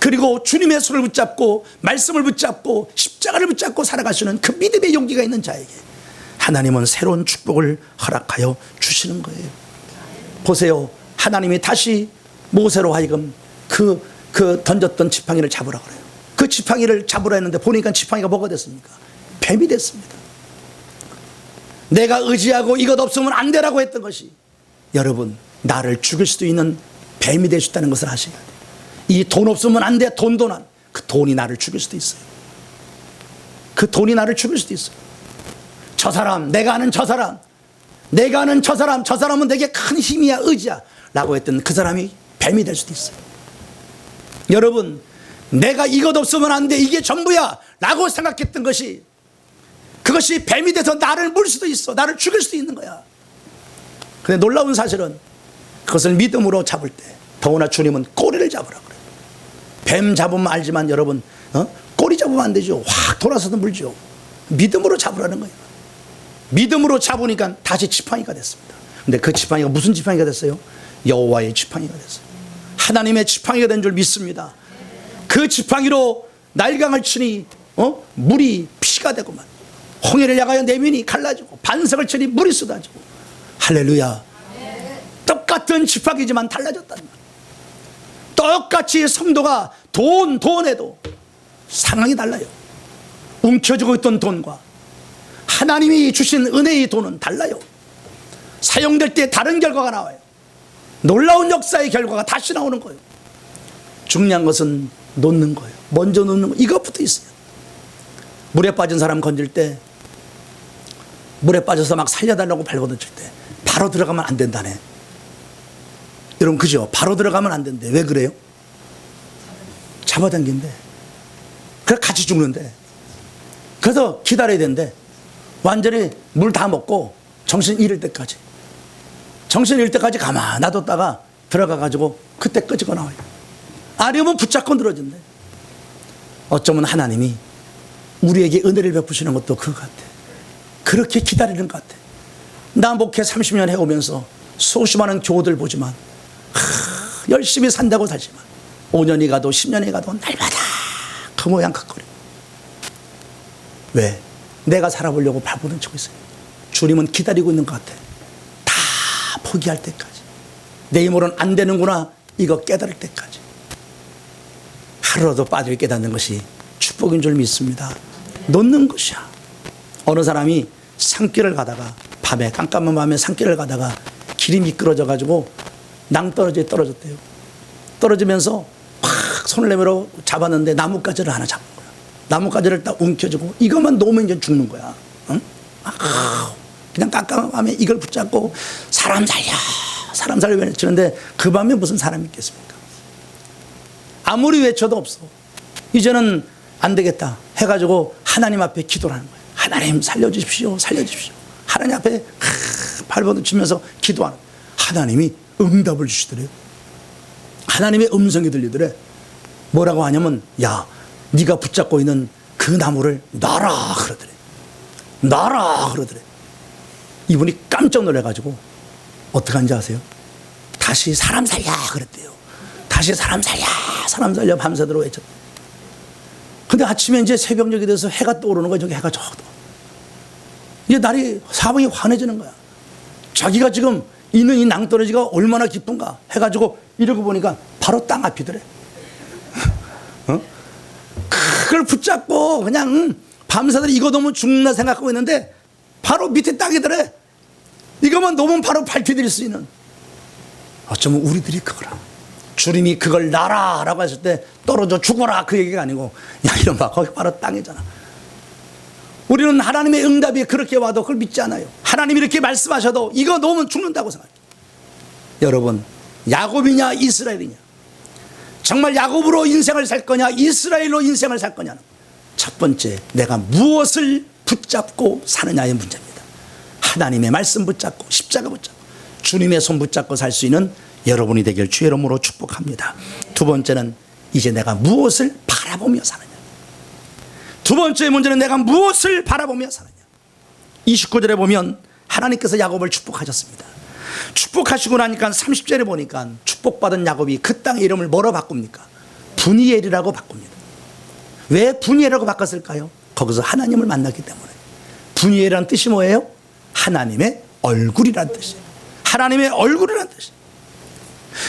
그리고 주님의 손을 붙잡고 말씀을 붙잡고 십자가를 붙잡고 살아가시는 그 믿음의 용기가 있는 자에게 하나님은 새로운 축복을 허락하여 주시는 거예요. 보세요. 하나님이 다시 모세로 하여금 그 던졌던 지팡이를 잡으라 그래요. 그 지팡이를 잡으라 했는데 보니까 지팡이가 뭐가 됐습니까? 뱀이 됐습니다. 내가 의지하고 이것 없으면 안 되라고 했던 것이, 여러분, 나를 죽일 수도 있는 뱀이 될 수 있다는 것을 아셔야 돼요. 이 돈 없으면 안 돼, 돈도난. 그 돈이 나를 죽일 수도 있어요. 그 돈이 나를 죽일 수도 있어요. 저 사람, 내가 아는 저 사람, 저 사람은 내게 큰 힘이야, 의지야 라고 했던 그 사람이 뱀이 될 수도 있어요. 여러분, 내가 이것 없으면 안 돼, 이게 전부야 라고 생각했던 것이, 그것이 뱀이 돼서 나를 물 수도 있어, 나를 죽일 수도 있는 거야. 근데 놀라운 사실은 그것을 믿음으로 잡을 때, 더구나 주님은 꼬리를 잡으라 그래요. 뱀 잡으면 알지만 여러분, 꼬리 잡으면 안 되죠. 확 돌아서도 물죠. 믿음으로 잡으라는 거예요. 믿음으로 잡으니까 다시 지팡이가 됐습니다. 근데 그 지팡이가 무슨 지팡이가 됐어요? 여호와의 지팡이가 됐어요. 하나님의 지팡이가 된 줄 믿습니다. 그 지팡이로 날강을 치니 물이 피가 되고만, 홍해를 향하여 내민이 갈라지고, 반석을 치니 물이 쏟아지고. 할렐루야. 똑같은 지팡이지만 달라졌다는 거예요. 똑같이 성도가 돈해도 상황이 달라요. 움켜쥐고 있던 돈과 하나님이 주신 은혜의 돈은 달라요. 사용될 때 다른 결과가 나와요. 놀라운 역사의 결과가 다시 나오는 거예요. 중요한 것은 놓는 거예요. 먼저 놓는 거, 이것부터 있어요. 물에 빠진 사람 건질 때, 물에 빠져서 막 살려달라고 발버둥칠 때 바로 들어가면 안 된다네. 여러분 그죠? 바로 들어가면 안 된대. 왜 그래요? 잡아당긴대. 그래 같이 죽는데. 그래서 기다려야 된대. 완전히 물 다 먹고 정신 잃을 때까지. 정신 잃을 때까지 가만 놔뒀다가 들어가가지고 그때 끄집어 나와요. 아니면 붙잡고 늘어진대. 어쩌면 하나님이 우리에게 은혜를 베푸시는 것도 그거 같아. 그렇게 기다리는 것 같아. 나 목회 30년 해오면서 수십 많은 교우들 보지만 열심히 산다고 살지만 5년이 가도 10년이 가도 날마다 그 모양 그 꼴이야. 왜? 내가 살아보려고 발버둥 치고 있어요. 주님은 기다리고 있는 것 같아. 다 포기할 때까지. 내 힘으로는 안 되는구나 이거 깨달을 때까지. 하루라도 빠질 깨닫는 것이 축복인 줄 믿습니다. 놓는 것이야. 어느 사람이 산길을 가다가 밤에 깜깜한 밤에 산길을 가다가 길이 미끄러져 가지고 낭떠러지에 떨어졌대요. 떨어지면서 확 손을 내밀어 잡았는데 나뭇가지를 하나 잡은 거야. 나뭇가지를 딱 움켜쥐고 이것만 놓으면 이제 죽는 거야. 응? 그냥 깜깜한 밤에 이걸 붙잡고 사람 살려 외치는데 그 밤에 무슨 사람이 있겠습니까? 아무리 외쳐도 없어. 이제는 안 되겠다 해가지고 하나님 앞에 기도를 하는 거예요. 하나님 살려주십시오. 살려주십시오. 하나님 앞에 발버둥 치면서 기도하는 거예요. 하나님이 응답을 주시더래요. 하나님의 음성이 들리더래. 뭐라고 하냐면 야 네가 붙잡고 있는 그 나무를 놔라 그러더래. 놔라 그러더래. 이분이 깜짝 놀라가지고 어떻게 하는지 아세요? 다시 사람 살려 그랬대요. 다시 사람 살려 밤새도록 외쳤대. 근데 아침에 이제 새벽녘이 돼서 해가 떠오르는 거야. 저기 해가 저도 이제 날이 사방이 환해지는 거야. 자기가 지금 있는 이 낭떠러지가 얼마나 기쁜가 해가지고 이러고 보니까 바로 땅 앞이더래. 그걸 붙잡고 그냥 밤새도록 이거 놓으면 죽나 생각하고 있는데 바로 밑에 땅이더래. 이거만 놓으면 바로 밟혀드릴 수 있는. 어쩌면 우리들이 그거라. 주님이 그걸 놔라 라고 했을 때 떨어져 죽어라 그 얘기가 아니고 야 이런 봐 거기 바로 땅이잖아. 우리는 하나님의 응답이 그렇게 와도 그걸 믿지 않아요. 하나님이 이렇게 말씀하셔도 이거 놓으면 죽는다고 생각해요. 여러분 야곱이냐 이스라엘이냐, 정말 야곱으로 인생을 살 거냐 이스라엘로 인생을 살 거냐는 첫 번째 내가 무엇을 붙잡고 사느냐의 문제입니다. 하나님의 말씀 붙잡고 십자가 붙잡고 주님의 손 붙잡고 살 수 있는 여러분이 되길 주의 이름으로 축복합니다. 두 번째는 이제 내가 무엇을 바라보며 사느냐. 두 번째 문제는 내가 무엇을 바라보며 사느냐. 29절에 보면 하나님께서 야곱을 축복하셨습니다. 축복하시고 나니까 30절에 보니까 축복받은 야곱이 그 땅의 이름을 뭐로 바꿉니까? 분이엘이라고 바꿉니다. 왜 분이엘이라고 바꿨을까요? 거기서 하나님을 만났기 때문에. 분이엘이라는 뜻이 뭐예요? 하나님의 얼굴이라는 뜻이에요. 하나님의 얼굴이라는 뜻이에요.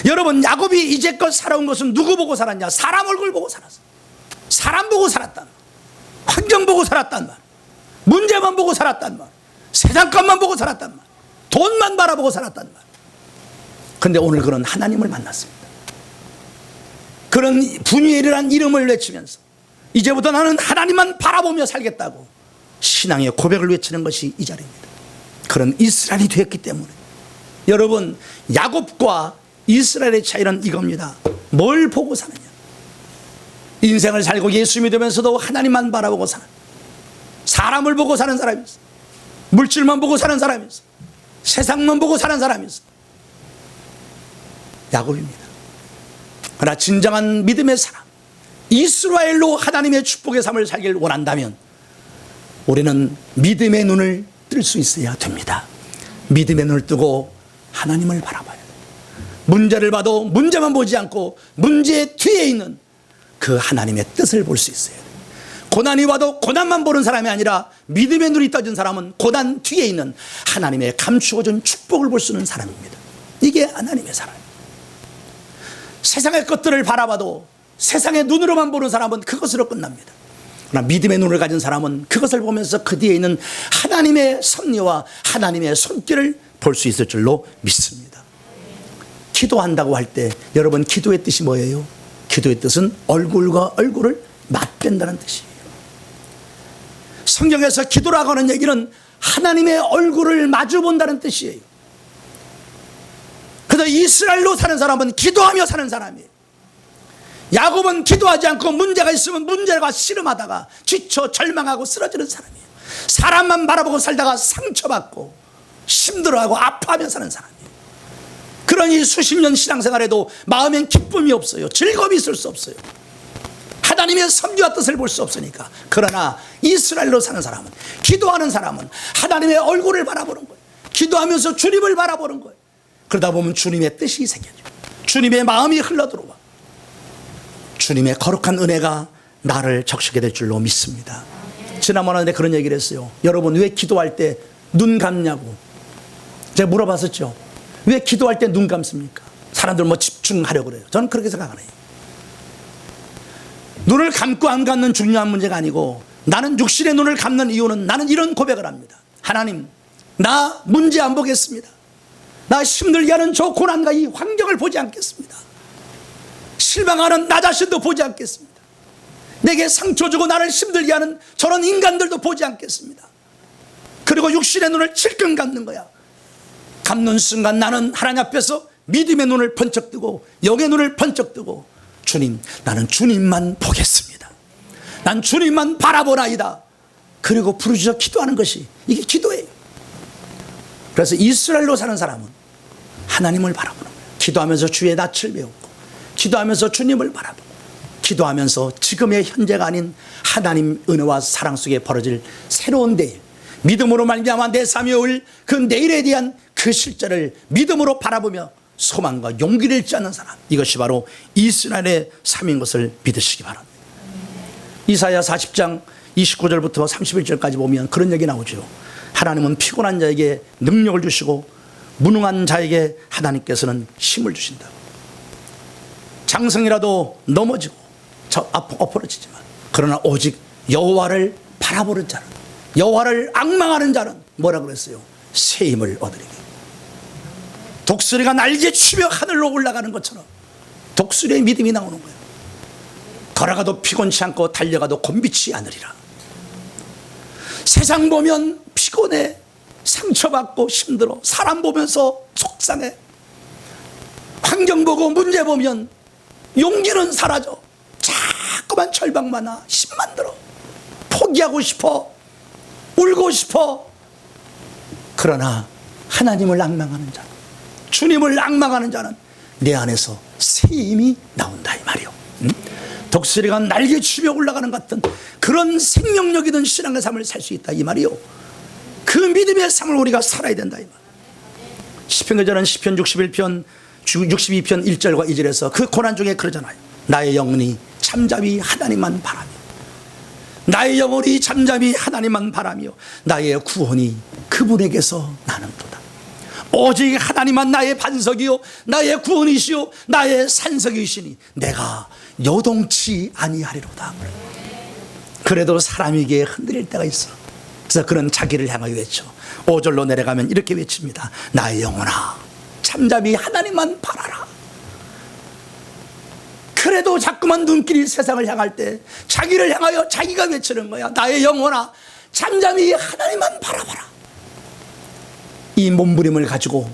여러분 야곱이 이제껏 살아온 것은 누구 보고 살았냐? 사람 얼굴 보고 살았어. 사람 보고 살았단 말, 환경 보고 살았단 말, 문제만 보고 살았단 말, 세상값만 보고 살았단 말, 돈만 바라보고 살았단 말. 그런데 오늘 그런 하나님을 만났습니다. 그런 분이엘이라는 이름을 외치면서 이제부터 나는 하나님만 바라보며 살겠다고 신앙의 고백을 외치는 것이 이 자리입니다. 그런 이스라엘이 되었기 때문에. 여러분 야곱과 이스라엘의 차이는 이겁니다. 뭘 보고 사느냐. 인생을 살고 예수 믿으면서도 하나님만 바라보고 사는, 사람을 보고 사는 사람이 있어. 물질만 보고 사는 사람이 있어. 세상만 보고 사는 사람이 있어. 야곱입니다. 그러나 진정한 믿음의 사람, 이스라엘로 하나님의 축복의 삶을 살길 원한다면 우리는 믿음의 눈을 뜰 수 있어야 됩니다. 믿음의 눈을 뜨고 하나님을 바라봐야 돼요. 문제를 봐도 문제만 보지 않고 문제 뒤에 있는 그 하나님의 뜻을 볼 수 있어야 돼요. 고난이 와도 고난만 보는 사람이 아니라 믿음의 눈이 떠진 사람은 고난 뒤에 있는 하나님의 감추어준 축복을 볼 수 있는 사람입니다. 이게 하나님의 사람. 세상의 것들을 바라봐도 세상의 눈으로만 보는 사람은 그것으로 끝납니다. 그러나 믿음의 눈을 가진 사람은 그것을 보면서 그 뒤에 있는 하나님의 섭리와 하나님의 손길을 볼 수 있을 줄로 믿습니다. 기도한다고 할 때 여러분, 기도의 뜻이 뭐예요? 기도의 뜻은 얼굴과 얼굴을 맞댄다는 뜻이에요. 성경에서 기도라고 하는 얘기는 하나님의 얼굴을 마주 본다는 뜻이에요. 그래서 이스라엘로 사는 사람은 기도하며 사는 사람이에요. 야곱은 기도하지 않고 문제가 있으면 문제가 씨름하다가 지쳐 절망하고 쓰러지는 사람이에요. 사람만 바라보고 살다가 상처받고 힘들어하고 아파하며 사는 사람이에요. 그러니 수십 년 신앙생활에도 마음엔 기쁨이 없어요. 즐거움이 있을 수 없어요. 하나님의 섭리와 뜻을 볼 수 없으니까. 그러나 이스라엘로 사는 사람은, 기도하는 사람은 하나님의 얼굴을 바라보는 거예요. 기도하면서 주님을 바라보는 거예요. 그러다 보면 주님의 뜻이 생겨요. 주님의 마음이 흘러들어와 주님의 거룩한 은혜가 나를 적시게 될 줄로 믿습니다. 지난번에 그런 얘기를 했어요. 여러분, 왜 기도할 때 눈 감냐고 제가 물어봤었죠. 왜 기도할 때 눈 감습니까? 사람들 뭐 집중하려고 그래요. 저는 그렇게 생각 안 해요. 눈을 감고 안 감는 중요한 문제가 아니고, 나는 육신의 눈을 감는 이유는 나는 이런 고백을 합니다. 하나님, 나 문제 안 보겠습니다. 나 힘들게 하는 저 고난과 이 환경을 보지 않겠습니다. 실망하는 나 자신도 보지 않겠습니다. 내게 상처 주고 나를 힘들게 하는 저런 인간들도 보지 않겠습니다. 그리고 육신의 눈을 질끈 감는 거야. 감는 순간 나는 하나님 앞에서 믿음의 눈을 번쩍 뜨고 영의 눈을 번쩍 뜨고, 주님, 나는 주님만 보겠습니다. 난 주님만 바라보나이다. 그리고 부르짖어 기도하는 것이 이게 기도예요. 그래서 이스라엘로 사는 사람은 하나님을 바라보는 거예요. 기도하면서 주의 낯을 배우고, 기도하면서 주님을 바라보고, 기도하면서 지금의 현재가 아닌 하나님 은혜와 사랑 속에 벌어질 새로운 내일, 믿음으로 말미암아 내 삶이 올 그 내일에 대한 그 실제를 믿음으로 바라보며 소망과 용기를 잃지 않는 사람, 이것이 바로 이스라엘의 삶인 것을 믿으시기 바랍니다. 이사야 40장 29절부터 31절까지 보면 그런 얘기 나오죠. 하나님은 피곤한 자에게 능력을 주시고 무능한 자에게 하나님께서는 힘을 주신다. 장성이라도 넘어지고 엎어지지만, 그러나 오직 여호와를 바라보는 자는, 여호와를 앙망하는 자는 뭐라고 그랬어요? 새 힘을 얻으리니. 독수리가 날개 치며 하늘로 올라가는 것처럼 독수리의 믿음이 나오는 거예요. 걸어가도 피곤치 않고 달려가도 곤비치 않으리라. 세상 보면 피곤해, 상처받고 힘들어, 사람 보면서 속상해, 환경 보고 문제 보면 용기는 사라져, 자꾸만 절망만 나, 힘만 들어, 포기하고 싶어, 울고 싶어. 그러나 하나님을 앙망하는 자는, 주님을 앙망하는 자는 내 안에서 새 힘이 나온다, 이 말이요. 독수리가 날개 치며 올라가는 것 같은 그런 생명력 있는 신앙의 삶을 살 수 있다, 이 말이요. 그 믿음의 삶을 우리가 살아야 된다, 이 말. 시편기자는 시편 61편 62편 1절과 2절에서 그 고난 중에 그러잖아요. 나의 영혼이 잠잠히 하나님만 바라며, 나의 영혼이 잠잠히 하나님만 바라며 나의 구원이 그분에게서 나는도다. 오직 하나님만 나의 반석이요 나의 구원이시요 나의 산석이시니 내가 요동치 아니하리로다. 그래도 사람에게 흔들릴 때가 있어. 그래서 그는 자기를 향하여 외쳐 5절로 내려가면 이렇게 외칩니다. 나의 영혼아 잠잠히 하나님만 바라라. 그래도 자꾸만 눈길이 세상을 향할 때 자기를 향하여 자기가 외치는 거야. 나의 영혼아 잠잠히 하나님만 바라봐라. 이 몸부림을 가지고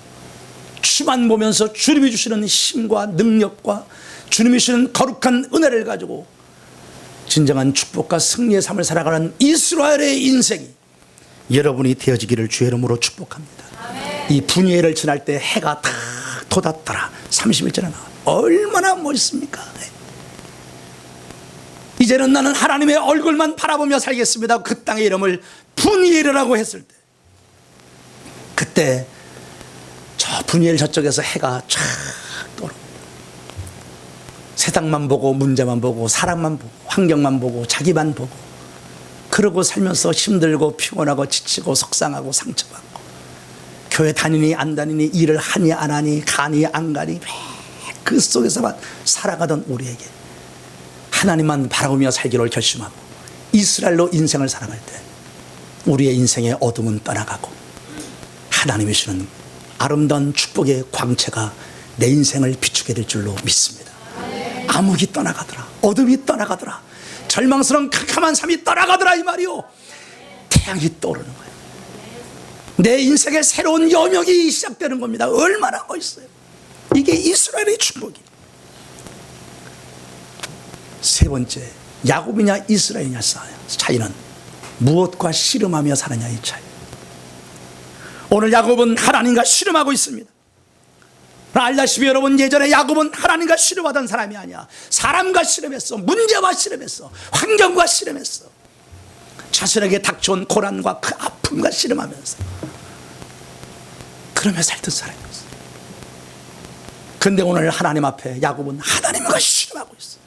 주만 보면서 주님이 주시는 힘과 능력과 주님이 주시는 거룩한 은혜를 가지고 진정한 축복과 승리의 삶을 살아가는 이스라엘의 인생이 여러분이 되어지기를 주의 이름으로 축복합니다. 아멘. 이 분이엘을 지날 때 해가 다 돋았더라. 31절에 나와. 얼마나 멋있습니까? 네. 이제는 나는 하나님의 얼굴만 바라보며 살겠습니다. 그 땅의 이름을 분이엘이라고 했을 때, 그때 저 분이엘 저쪽에서 해가 쫙 떠오릅니다. 세상만 보고 문제만 보고 사람만 보고 환경만 보고 자기만 보고 그러고 살면서 힘들고 피곤하고 지치고 속상하고 상처받고 교회 다니니 안 다니니 일을 하니 안 하니 가니 안 가니 그 속에서만 살아가던 우리에게 하나님만 바라보며 살기를 결심하고 이스라엘로 인생을 살아갈 때 우리의 인생의 어둠은 떠나가고 하나님이 주는 아름다운 축복의 광채가 내 인생을 비추게 될 줄로 믿습니다. 암흑이 떠나가더라, 어둠이 떠나가더라, 절망스러운 캄캄한 삶이 떠나가더라 이 말이요, 태양이 떠오르는 거예요. 내 인생의 새로운 여명이 시작되는 겁니다. 얼마나 멋있어요. 이게 이스라엘의 축복이. 세 번째, 야곱이냐 이스라엘이냐 차이는 무엇과 씨름하며 사느냐의 차이. 오늘 야곱은 하나님과 씨름하고 있습니다. 알다시피 여러분, 예전에 야곱은 하나님과 씨름하던 사람이 아니야. 사람과 씨름했어. 문제와 씨름했어. 환경과 씨름했어. 자신에게 닥쳐온 고난과 그 아픔과 씨름하면서 그러며 살던 사람이었어. 근데 오늘 하나님 앞에 야곱은 하나님과 씨름하고 있어.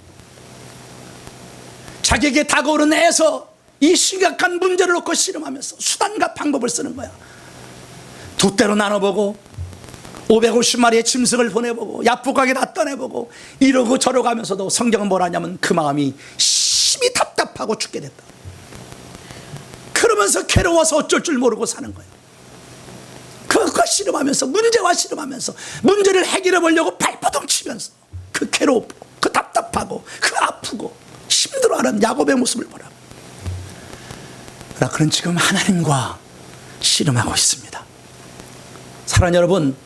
자기에게 다가오는 애에서 이 심각한 문제를 놓고 씨름하면서 수단과 방법을 쓰는 거야. 두 때로 나눠보고 550마리의 짐승을 보내보고 야복하게 다 떠내보고 이러고 저러고 하면서도 성경은 뭐라 하냐면 그 마음이 심히 답답하고 죽게 됐다. 그러면서 괴로워서 어쩔 줄 모르고 사는 거예요. 그것과 씨름하면서, 문제와 씨름하면서 문제를 해결해 보려고 발버둥 치면서 그 괴롭고 그 답답하고 그 아프고 힘들어하는 야곱의 모습을 보라. 그는 지금 하나님과 씨름하고 있습니다. 사랑하는 여러분,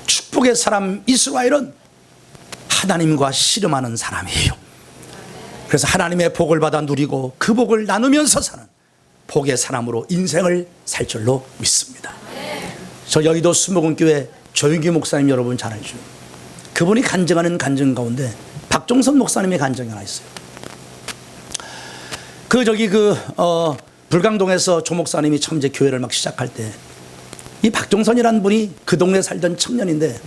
축복의 사람 이스라엘은 하나님과 씨름하는 사람이에요. 그래서 하나님의 복을 받아 누리고 그 복을 나누면서 사는 복의 사람으로 인생을 살 줄로 믿습니다. 저 여의도 수목원교회 조윤기 목사님 여러분 잘 알죠? 그분이 간증하는 간증 가운데 박종선 목사님의 간증이 하나 있어요. 불광동에서 조 목사님이 처음 이제 교회를 막 시작할 때 이 박종선이라는 분이 그 동네에 살던 청년인데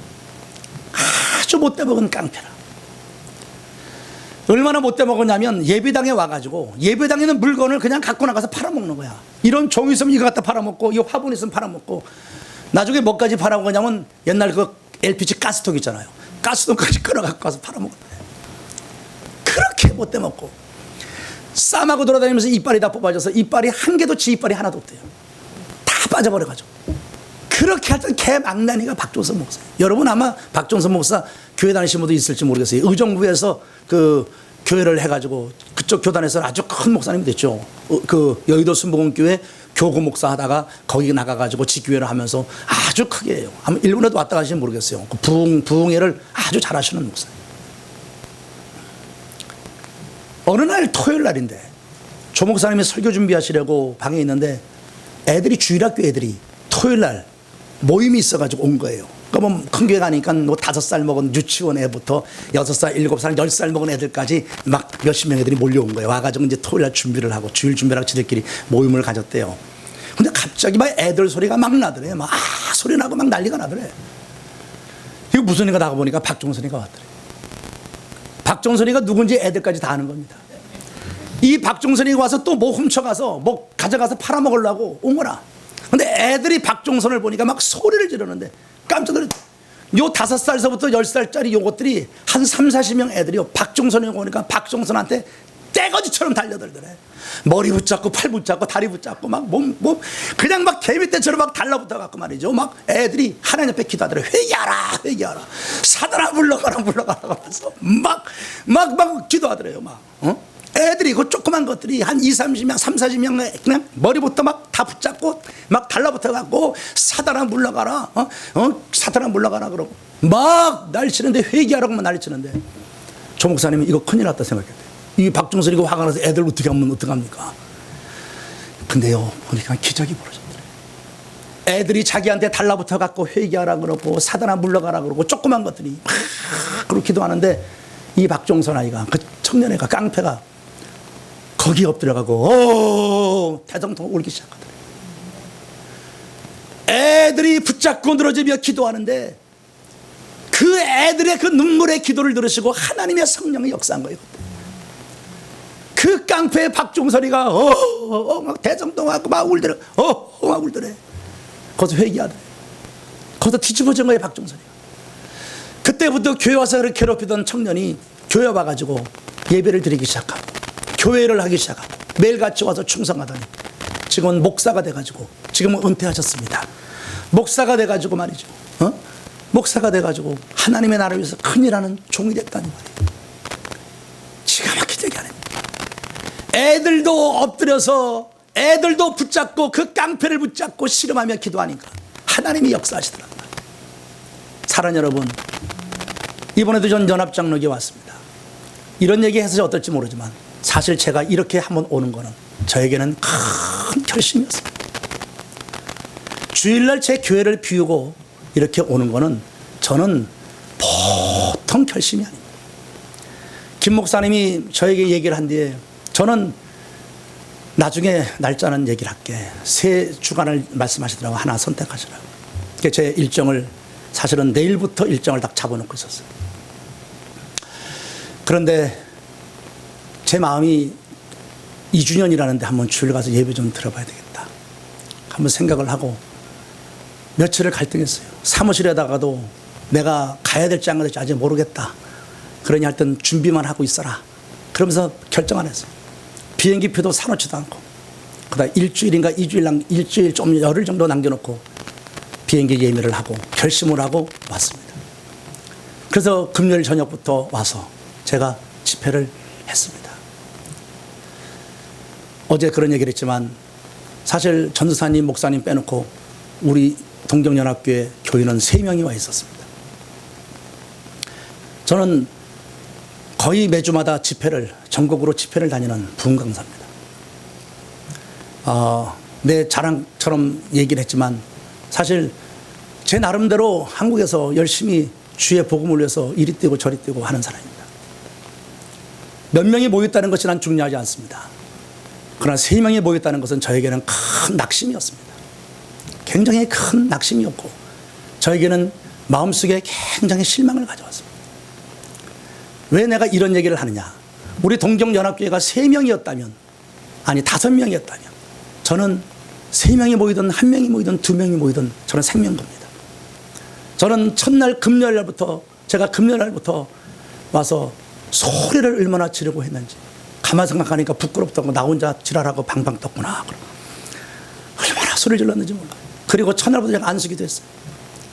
아주 못돼 먹은 깡패라. 얼마나 못돼 먹었냐면 예배당에 와가지고 예배당에 있는 물건을 그냥 갖고 나가서 팔아먹는 거야. 이런 종이 있으면 이거 갖다 팔아먹고 이 화분 있으면 팔아먹고 나중에 뭐까지 팔아먹었냐면 옛날 그 LPG 가스통 있잖아요. 가스통까지 끌어갖고 가서 팔아먹는 거야. 그렇게 못돼 먹고 쌈하고 돌아다니면서 이빨이 다 뽑아져서 이빨이 한 개도 지 이빨이 하나도 없대요. 다 빠져버려가지고. 그렇게 하던 개망나니가 박종선 목사. 여러분 아마 박종선 목사 교회 다니신 분도 있을지 모르겠어요. 의정부에서 그 교회를 해가지고 그쪽 교단에서 아주 큰 목사님이 됐죠. 그 여의도 순복음교회 교구 목사 하다가 거기 나가가지고 직교회를 하면서 아주 크게 해요. 아마 일본에도 왔다 가시면 모르겠어요. 그 부흥회를 아주 잘하시는 목사예요. 어느 날 토요일 날인데 조 목사님이 설교 준비하시려고 방에 있는데 애들이 주일학교 애들이 토요일 날 모임이 있어가지고 온 거예요. 그러면 큰 교회 가니까 뭐 5살 먹은 유치원 애부터 6살, 7살, 10살 먹은 애들까지 막 몇십 명 애들이 몰려온 거예요. 와가지고 이제 토요일 날 준비를 하고 주일 준비를 하고 지들끼리 모임을 가졌대요. 근데 갑자기 막 애들 소리가 막 나더래. 막 소리 나고 막 난리가 나더래. 이거 무슨 애가 나가보니까 박종선이가 왔더래. 박종선이가 누군지 애들까지 다 아는 겁니다. 이 박종선이가 와서 또 뭐 훔쳐가서 뭐 가져가서 팔아먹으려고 온 거라. 근데 애들이 박종선을 보니까 막 소리를 지르는데 깜짝 놀랐대. 요 5살서부터 10살짜리 요것들이 한 30-40명 애들이요. 박종선이 오니까 박종선한테 떼거지처럼 달려들더래. 머리 붙잡고 팔 붙잡고 다리 붙잡고 막 몸 그냥 막 개미떼처럼 막 달라붙어 갖고 말이죠. 막 애들이 하나님 앞에 기도하더래. 회개하라 회개하라. 사단아 물러가라 물러가라 하면서 막 기도하더래요. 막 애들이 그 조그만 것들이 한 20-30명 30-40명 그냥 머리부터 막 다 붙잡고 막 달라붙어 갖고 사단아 물러가라 사단아 물러가라 그러고 막 난리치는데 회개하라고만 난리치는데 조 목사님이 이거 큰일 났다 생각했대. 이 박종선이가 화가 나서 애들 어떻게 하면 어떡합니까? 근데요 보니까 기적이 벌어졌더래. 애들이 자기한테 달라붙어 갖고 회개하라 그러고 사단아 물러가라 그러고 조그만 것들이 막 그렇게 기도하는데 이 박종선 아이가 그 청년애가 깡패가 거기 엎드려가고 대성통 울기 시작하더래. 애들이 붙잡고 늘어지며 기도하는데 그 애들의 그 눈물의 기도를 들으시고 하나님의 성령이 역사한 거예요. 그 깡패의 박종선이가 막 대성통하고 막 울더래. 막 울더래. 거기서 회개하더래. 거기서 뒤집어진 거예요 박종선이가. 그때부터 교회 와서 그렇게 괴롭히던 청년이 교회 와가지고 예배를 드리기 시작하고 교회를 하기 시작하고 매일같이 와서 충성하더니 지금은 목사가 돼가지고 지금은 은퇴하셨습니다. 목사가 돼가지고 말이죠. 목사가 돼가지고 하나님의 나라를 위해서 큰일 하는 종이 됐다니 말이에요. 기가 막힌 얘기 아닙니까? 애들도 엎드려서 애들도 붙잡고 그 깡패를 붙잡고 씨름하며 기도하니까 하나님이 역사하시더랍니다. 사랑하는 여러분, 이번에도 전 연합장로교에 왔습니다. 이런 얘기 해서 어떨지 모르지만 사실 제가 이렇게 한번 오는 거는 저에게는 큰 결심이었습니다. 주일날 제 교회를 비우고 이렇게 오는 거는 저는 보통 결심이 아닙니다. 김 목사님이 저에게 얘기를 한 뒤에 저는 나중에 날짜는 얘기를 할게. 3주간을 말씀하시더라고. 하나 선택하시라고. 제 일정을 사실은 내일부터 일정을 딱 잡아놓고 있었어요. 그런데 제 마음이 2주년이라는데 한번 주일 가서 예배 좀 들어봐야 되겠다. 한번 생각을 하고 며칠을 갈등했어요. 사무실에다가도 내가 가야 될지 안 가야 될지 아직 모르겠다. 그러니 하여튼 준비만 하고 있어라. 그러면서 결정 안 했어요. 비행기표도 사놓지도 않고 그다음 일주일인가 일주일 좀 열흘 정도 남겨놓고 비행기 예매를 하고 결심을 하고 왔습니다. 그래서 금요일 저녁부터 와서 제가 집회를 했습니다. 어제 그런 얘기를 했지만 사실 전도사님, 목사님 빼놓고 우리 동경연합교회 교인은 3명이 와 있었습니다. 저는 거의 매주마다 전국으로 집회를 다니는 부흥강사입니다. 내 자랑처럼 얘기를 했지만 사실 제 나름대로 한국에서 열심히 주의 복음을 위해서 이리 뛰고 저리 뛰고 하는 사람입니다. 몇 명이 모였다는 것이 난 중요하지 않습니다. 그러나 3명이 모였다는 것은 저에게는 큰 낙심이었습니다. 굉장히 큰 낙심이었고 저에게는 마음속에 굉장히 실망을 가져왔습니다. 왜 내가 이런 얘기를 하느냐. 우리 동경연합교회가 3명이었다면 아니 5명이었다면 저는 3명이 모이든 1명이 모이든 2명이 모이든 저는 생명겁니다. 저는 첫날 금요일날부터 제가 금요일날부터 와서 소리를 얼마나 지르고 했는지 가만 생각하니까 부끄럽다고 나 혼자 지랄하고 방방 떴구나. 얼마나 소리를 질렀는지 몰라요. 그리고 첫날부터 제가 안수기도 했어요.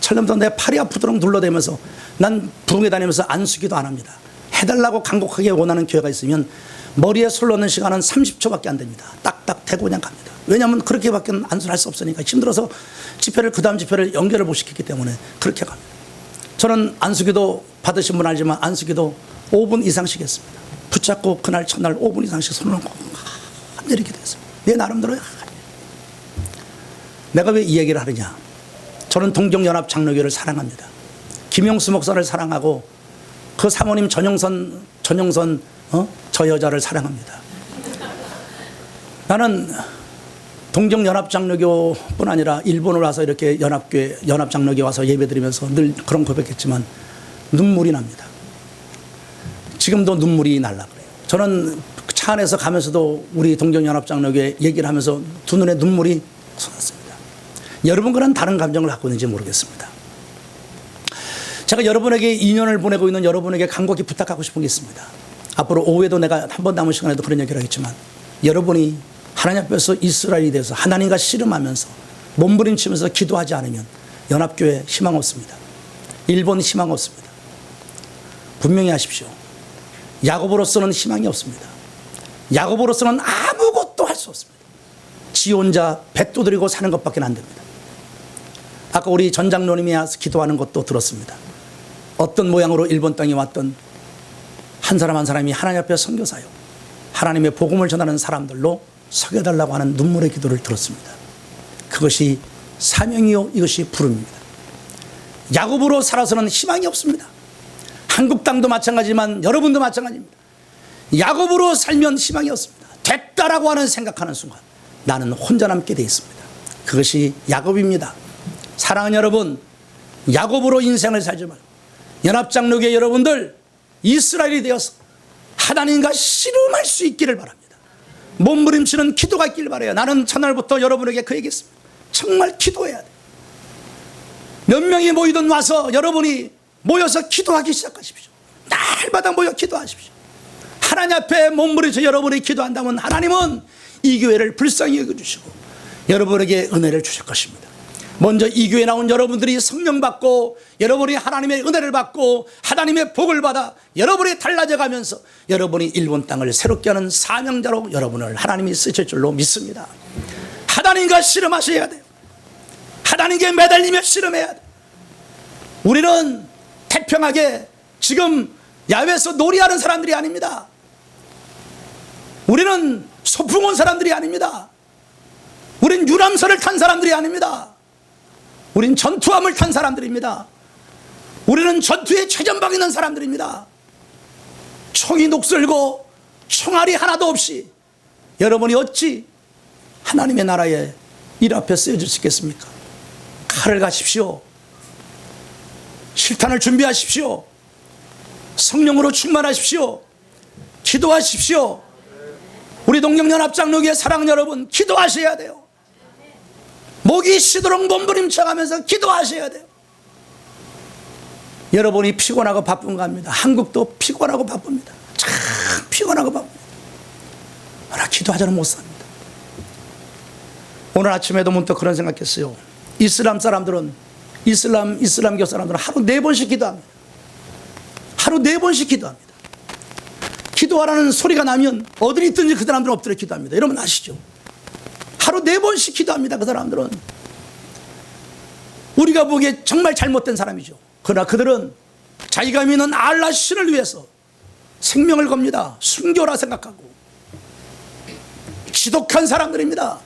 첫날부터 내 팔이 아프도록 눌러대면서 난 부흥회 다니면서 안수기도 안 합니다. 해달라고 간곡하게 원하는 교회가 있으면 머리에 손 넣는 시간은 30초밖에 안 됩니다. 딱딱 대고 그냥 갑니다. 왜냐하면 그렇게밖에 안수를 할 수 없으니까 힘들어서 집회를 그 다음 집회를 연결을 못 시켰기 때문에 그렇게 갑니다. 저는 안수기도 받으신 분 알지만 안수기도 5분 이상씩 했습니다. 붙잡고 그날 첫날 5분 이상씩 손을 놓고 이렇게 됐습니다. 내 나름대로. 내가 왜 이 얘기를 하느냐. 저는 동경연합 장로교를 사랑합니다. 김영수 목사를 사랑하고 그 사모님 전영선 저 여자를 사랑합니다. 나는 동경연합장로교뿐 아니라 일본을 와서 이렇게 연합장로교 와서 예배드리면서 늘 그런 고백했지만 눈물이 납니다. 지금도 눈물이 날라 그래요. 저는 차 안에서 가면서도 우리 동경연합장로교에 얘기를 하면서 두 눈에 눈물이 쏟았습니다. 여러분 그런 다른 감정을 갖고 있는지 모르겠습니다. 제가 여러분에게 2년을 보내고 있는 여러분에게 간곡히 부탁하고 싶은 게 있습니다. 앞으로 오후에도 내가 한 번 남은 시간에도 그런 얘기를 하겠지만 여러분이 하나님 앞에서 이스라엘이 돼서 하나님과 씨름하면서 몸부림치면서 기도하지 않으면 연합교회 희망 없습니다. 일본 희망 없습니다. 분명히 하십시오. 야고보로서는 희망이 없습니다. 야고보로서는 아무것도 할 수 없습니다. 지 혼자 뱃도 들이고 사는 것밖에 안 됩니다. 아까 우리 전 장로님이 기도하는 것도 들었습니다. 어떤 모양으로 일본 땅에 왔던 한 사람 한 사람이 하나님 앞에 선교사요 하나님의 복음을 전하는 사람들로 서겨달라고 하는 눈물의 기도를 들었습니다. 그것이 사명이요 이것이 부름입니다. 야곱으로 살아서는 희망이 없습니다. 한국 땅도 마찬가지지만 여러분도 마찬가지입니다. 야곱으로 살면 희망이 없습니다. 됐다라고 하는 생각하는 순간 나는 혼자 남게 되어 있습니다. 그것이 야곱입니다. 사랑하는 여러분, 야곱으로 인생을 살지 말고 연합장로교 여러분들 이스라엘이 되어서 하나님과 씨름할 수 있기를 바랍니다. 몸부림치는 기도가 있기를 바라요. 나는 첫날부터 여러분에게 그 얘기했습니다. 정말 기도해야 돼. 몇 명이 모이든 와서 여러분이 모여서 기도하기 시작하십시오. 날마다 모여 기도하십시오. 하나님 앞에 몸부림쳐 여러분이 기도한다면 하나님은 이 교회를 불쌍히 여겨주시고 여러분에게 은혜를 주실 것입니다. 먼저 이 교회에 나온 여러분들이 성령 받고 여러분이 하나님의 은혜를 받고 하나님의 복을 받아 여러분이 달라져 가면서 여러분이 일본 땅을 새롭게 하는 사명자로 여러분을 하나님이 쓰실 줄로 믿습니다. 하나님과 씨름하셔야 돼요. 하나님께 매달리며 씨름해야 돼요. 우리는 태평하게 지금 야외에서 놀이하는 사람들이 아닙니다. 우리는 소풍 온 사람들이 아닙니다. 우린 유람선을 탄 사람들이 아닙니다. 우린 전투함을 탄 사람들입니다. 우리는 전투에 최전방 있는 사람들입니다. 총이 녹슬고 총알이 하나도 없이 여러분이 어찌 하나님의 나라에 일 앞에 쓰여질 수 있겠습니까? 칼을 가십시오. 실탄을 준비하십시오. 성령으로 충만하십시오. 기도하십시오. 우리 동경연합장로교회 사랑 여러분, 기도하셔야 돼요. 목이 쉬도록 몸부림쳐가면서 기도하셔야 돼요. 여러분이 피곤하고 바쁜가 합니다. 한국도 피곤하고 바쁩니다. 참 피곤하고 바쁩니다. 나 기도하자는 못 삽니다. 오늘 아침에도 문득 그런 생각했어요. 이슬람 사람들은 이슬람교 사람들은 하루 4번씩 기도합니다. 하루 4번씩 기도합니다. 기도하라는 소리가 나면 어디 있든지 그 사람들은 엎드려 기도합니다. 여러분 아시죠? 하루 4번씩 기도합니다. 그 사람들은 우리가 보기에 정말 잘못된 사람이죠. 그러나 그들은 자기가 믿는 알라 신을 위해서 생명을 겁니다. 순교라 생각하고 지독한 사람들입니다.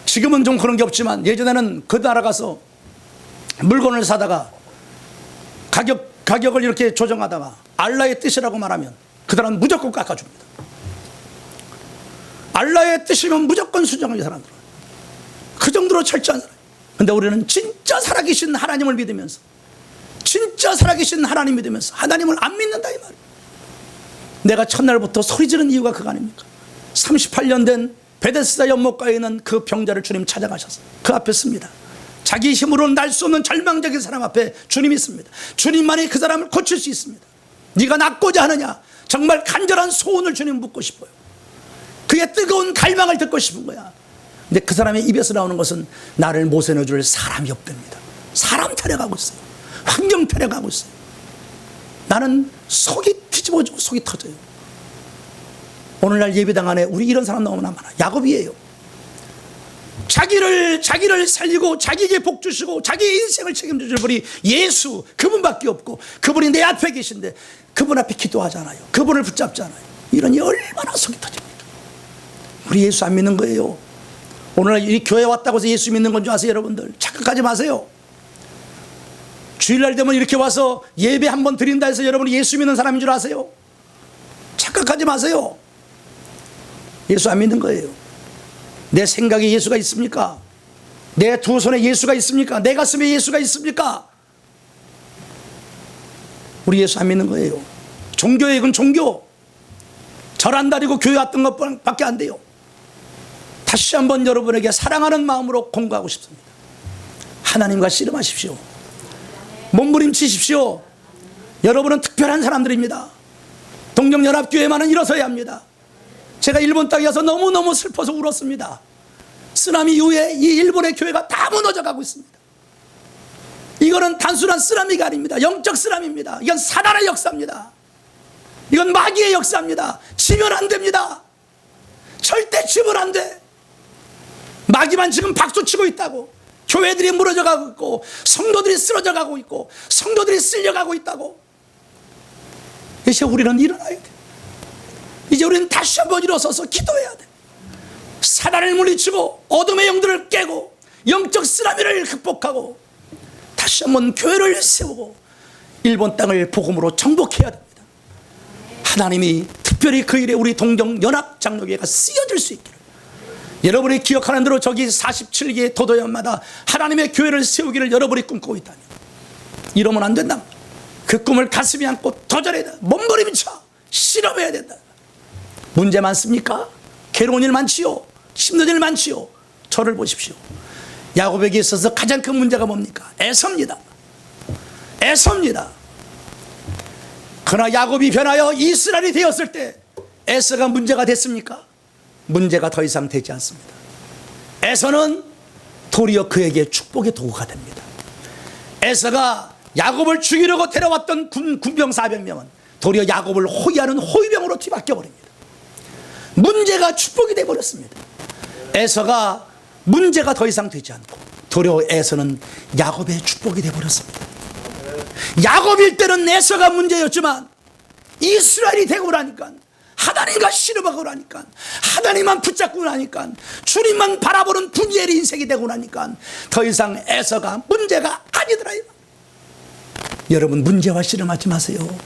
지금은 좀 그런 게 없지만 예전에는 그 나라 가서 물건을 사다가 가격을 이렇게 조정하다가 알라의 뜻이라고 말하면 그 사람은 무조건 깎아줍니다. 알라의 뜻이면 무조건 순종하는 사람들은 그 정도로 철저한 사람. 근데 우리는 진짜 살아계신 하나님을 믿으면서 진짜 살아계신 하나님 믿으면서 하나님을 안 믿는다 이 말이에요. 내가 첫날부터 소리 지른 이유가 그거 아닙니까? 38년 된 베데스다 연못가에 있는 그 병자를 주님 찾아가셔서 그 앞에 씁니다. 자기 힘으로는 날 수 없는 절망적인 사람 앞에 주님이 있습니다. 주님만이 그 사람을 고칠 수 있습니다. 네가 낫고자 하느냐? 정말 간절한 소원을 주님 묻고 싶어요. 그의 뜨거운 갈망을 듣고 싶은 거야. 근데 그 사람의 입에서 나오는 것은 나를 모셔내줄 사람이 없답니다. 사람 타령하고 있어요. 환경 타령하고 있어요. 나는 속이 뒤집어지고 속이 터져요. 오늘날 예배당 안에 우리 이런 사람 너무나 많아. 야곱이에요. 자기를 살리고 자기에게 복 주시고 자기의 인생을 책임질 분이 예수 그분밖에 없고 그분이 내 앞에 계신데 그분 앞에 기도하잖아요. 그분을 붙잡잖아요. 이러니 얼마나 속이 터집니까? 우리 예수 안 믿는 거예요. 오늘 이 교회 왔다고 해서 예수 믿는 건 줄 아세요? 여러분들 착각하지 마세요. 주일날 되면 이렇게 와서 예배 한번 드린다 해서 여러분이 예수 믿는 사람인 줄 아세요? 착각하지 마세요. 예수 안 믿는 거예요. 내 생각에 예수가 있습니까? 내 두 손에 예수가 있습니까? 내 가슴에 예수가 있습니까? 우리 예수 안 믿는 거예요. 종교의 건 종교. 절 안 다리고 교회 왔던 것밖에 안 돼요. 다시 한번 여러분에게 사랑하는 마음으로 공부하고 싶습니다. 하나님과 씨름하십시오. 몸부림치십시오. 여러분은 특별한 사람들입니다. 동경연합교회만은 일어서야 합니다. 제가 일본 땅에 와서 너무너무 슬퍼서 울었습니다. 쓰나미 이후에 이 일본의 교회가 다 무너져 가고 있습니다. 이거는 단순한 쓰나미가 아닙니다. 영적 쓰나미입니다. 이건 사단의 역사입니다. 이건 마귀의 역사입니다. 치면 안 됩니다. 절대 치면 안 돼. 마귀만 지금 박수치고 있다고. 교회들이 무너져 가고 있고 성도들이 쓰러져 가고 있고 성도들이 쓸려가고 있다고. 이제 우리는 일어나야 돼. 이제 우리는 다시 한번 일어서서 기도해야 돼. 사단을 물리치고 어둠의 영들을 깨고 영적 쓰나미를 극복하고 다시 한번 교회를 세우고 일본 땅을 복음으로 정복해야 됩니다. 하나님이 특별히 그 일에 우리 동경연합장로교회가 쓰여질 수 있기를, 여러분이 기억하는 대로 저기 47개의 도도연마다 하나님의 교회를 세우기를 여러분이 꿈꾸고 있다면 이러면 안 된다. 그 꿈을 가슴에 안고 도전해야 된다. 몸부림쳐 실험해야 된다. 문제 많습니까? 괴로운 일 많지요. 힘든 일 많지요. 저를 보십시오. 야곱에게 있어서 가장 큰 문제가 뭡니까? 애섭니다. 애섭니다. 그러나 야곱이 변하여 이스라엘이 되었을 때 에서가 문제가 됐습니까? 문제가 더 이상 되지 않습니다. 에서는 도리어 그에게 축복의 도구가 됩니다. 에서가 야곱을 죽이려고 데려왔던 군병 400명은 도리어 야곱을 호위하는 호위병으로 뒤바뀌어 버립니다. 문제가 축복이 되어버렸습니다. 에서가 문제가 더 이상 되지 않고 도리어 에서는 야곱의 축복이 되어버렸습니다. 야곱일 때는 에서가 문제였지만 이스라엘이 되고 나니까, 하나님과 씨름하고 나니까, 하나님만 붙잡고 나니까, 주님만 바라보는 분이엘의 인생이 되고 나니까 더 이상 에서가 문제가 아니더라요. 여러분, 문제와 씨름하지 마세요.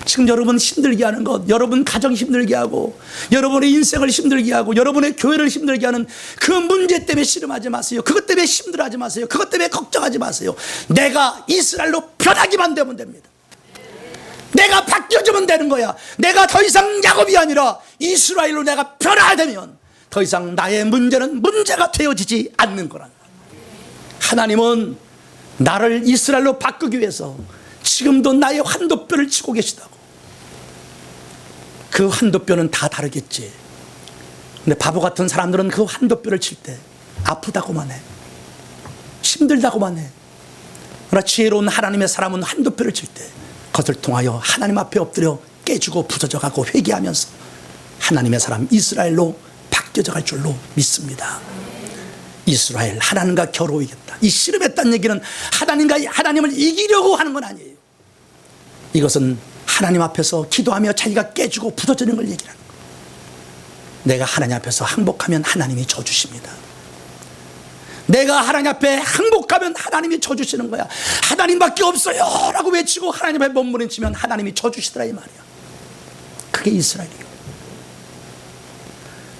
지금 여러분 힘들게 하는 것, 여러분 가정 힘들게 하고, 여러분의 인생을 힘들게 하고, 여러분의 교회를 힘들게 하는 그 문제 때문에 씨름하지 마세요. 그것 때문에 힘들어하지 마세요. 그것 때문에 걱정하지 마세요. 내가 이스라엘로 변하기만 되면 됩니다. 내가 바뀌어지면 되는 거야. 내가 더 이상 야곱이 아니라 이스라엘로 내가 변화야 되면 더 이상 나의 문제는 문제가 되어지지 않는 거란 말이야. 하나님은 나를 이스라엘로 바꾸기 위해서 지금도 나의 환도뼈를 치고 계시다고. 그 환도뼈는 다 다르겠지. 근데 바보 같은 사람들은 그 환도뼈를 칠 때 아프다고만 해, 힘들다고만 해. 그러나 지혜로운 하나님의 사람은 환도뼈를 칠 때 그것을 통하여 하나님 앞에 엎드려 깨지고 부서져 가고 회개하면서 하나님의 사람 이스라엘로 바뀌어져 갈 줄로 믿습니다. 이스라엘, 하나님과 겨루이겠다. 이 씨름했다는 얘기는 하나님을 이기려고 하는 건 아니에요. 이것은 하나님 앞에서 기도하며 자기가 깨지고 부서지는 걸 얘기하는 거예요. 내가 하나님 앞에서 항복하면 하나님이 져주십니다. 내가 하나님 앞에 항복하면 하나님이 져주시는 거야. 하나님밖에 없어요 라고 외치고 하나님 앞에 몸부림치면 하나님이 져주시더라 이 말이야. 그게 이스라엘이에요.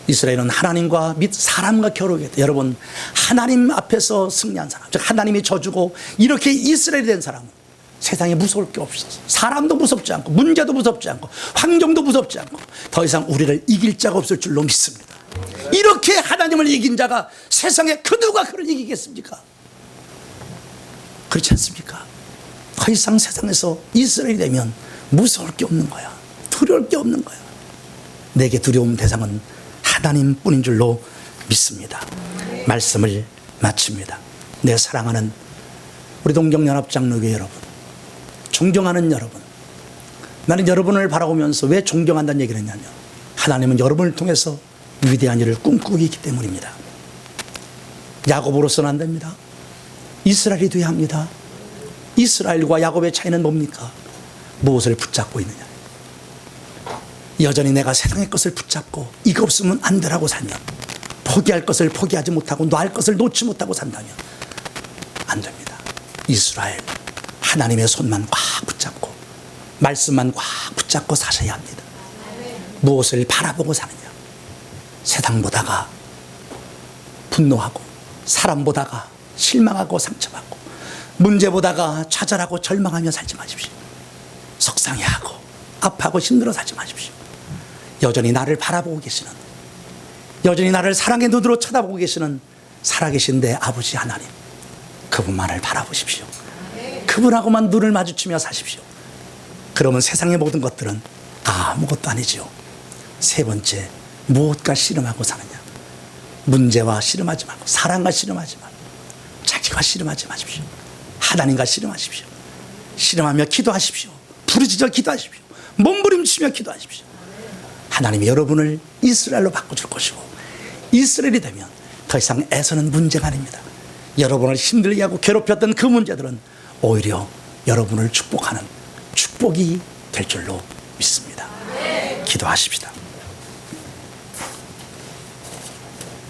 이스라엘은 하나님과 및 사람과 겨루겠다. 여러분, 하나님 앞에서 승리한 사람, 즉 하나님이 져주고 이렇게 이스라엘이 된 사람은 세상에 무서울 게 없어서, 사람도 무섭지 않고 문제도 무섭지 않고 환경도 무섭지 않고 더 이상 우리를 이길 자가 없을 줄로 믿습니다. 이렇게 하나님을 이긴 자가 세상에 그 누가 그를 이기겠습니까? 그렇지 않습니까? 더 이상 세상에서 이스라엘이 되면 무서울 게 없는 거야. 두려울 게 없는 거야. 내게 두려움 대상은 하나님뿐인 줄로 믿습니다. 말씀을 마칩니다. 내 사랑하는 우리 동경연합장로교회 여러분, 존경하는 여러분, 나는 여러분을 바라보면서 왜 존경한다는 얘기를 했냐면, 하나님은 여러분을 통해서 위대한 일을 꿈꾸고 있기 때문입니다. 야곱으로서는 안 됩니다. 이스라엘이 돼야 합니다. 이스라엘과 야곱의 차이는 뭡니까? 무엇을 붙잡고 있느냐. 여전히 내가 세상의 것을 붙잡고 이거 없으면 안 되라고 살면, 포기할 것을 포기하지 못하고 놓을 것을 놓지 못하고 산다면 안 됩니다. 이스라엘, 하나님의 손만 꽉 붙잡고 말씀만 꽉 붙잡고 사셔야 합니다. 무엇을 바라보고 사느냐. 세상 보다가 분노하고, 사람 보다가 실망하고 상처받고, 문제 보다가 좌절하고 절망하며 살지 마십시오. 속상해하고 아파하고 힘들어 살지 마십시오. 여전히 나를 바라보고 계시는, 여전히 나를 사랑의 눈으로 쳐다보고 계시는 살아계신 내 아버지 하나님, 그분만을 바라보십시오. 그분하고만 눈을 마주치며 사십시오. 그러면 세상의 모든 것들은 아무것도 아니지요. 세 번째, 무엇과 씨름하고 사느냐. 문제와 씨름하지 말고, 사랑과 씨름하지 말고, 자기와 씨름하지 마십시오. 하나님과 씨름하십시오. 씨름하며 기도하십시오. 부르짖어 기도하십시오. 몸부림치며 기도하십시오. 하나님이 여러분을 이스라엘로 바꿔줄 것이고, 이스라엘이 되면 더 이상 애서는 문제가 아닙니다. 여러분을 힘들게 하고 괴롭혔던 그 문제들은 오히려 여러분을 축복하는 축복이 될 줄로 믿습니다. 기도하십시다.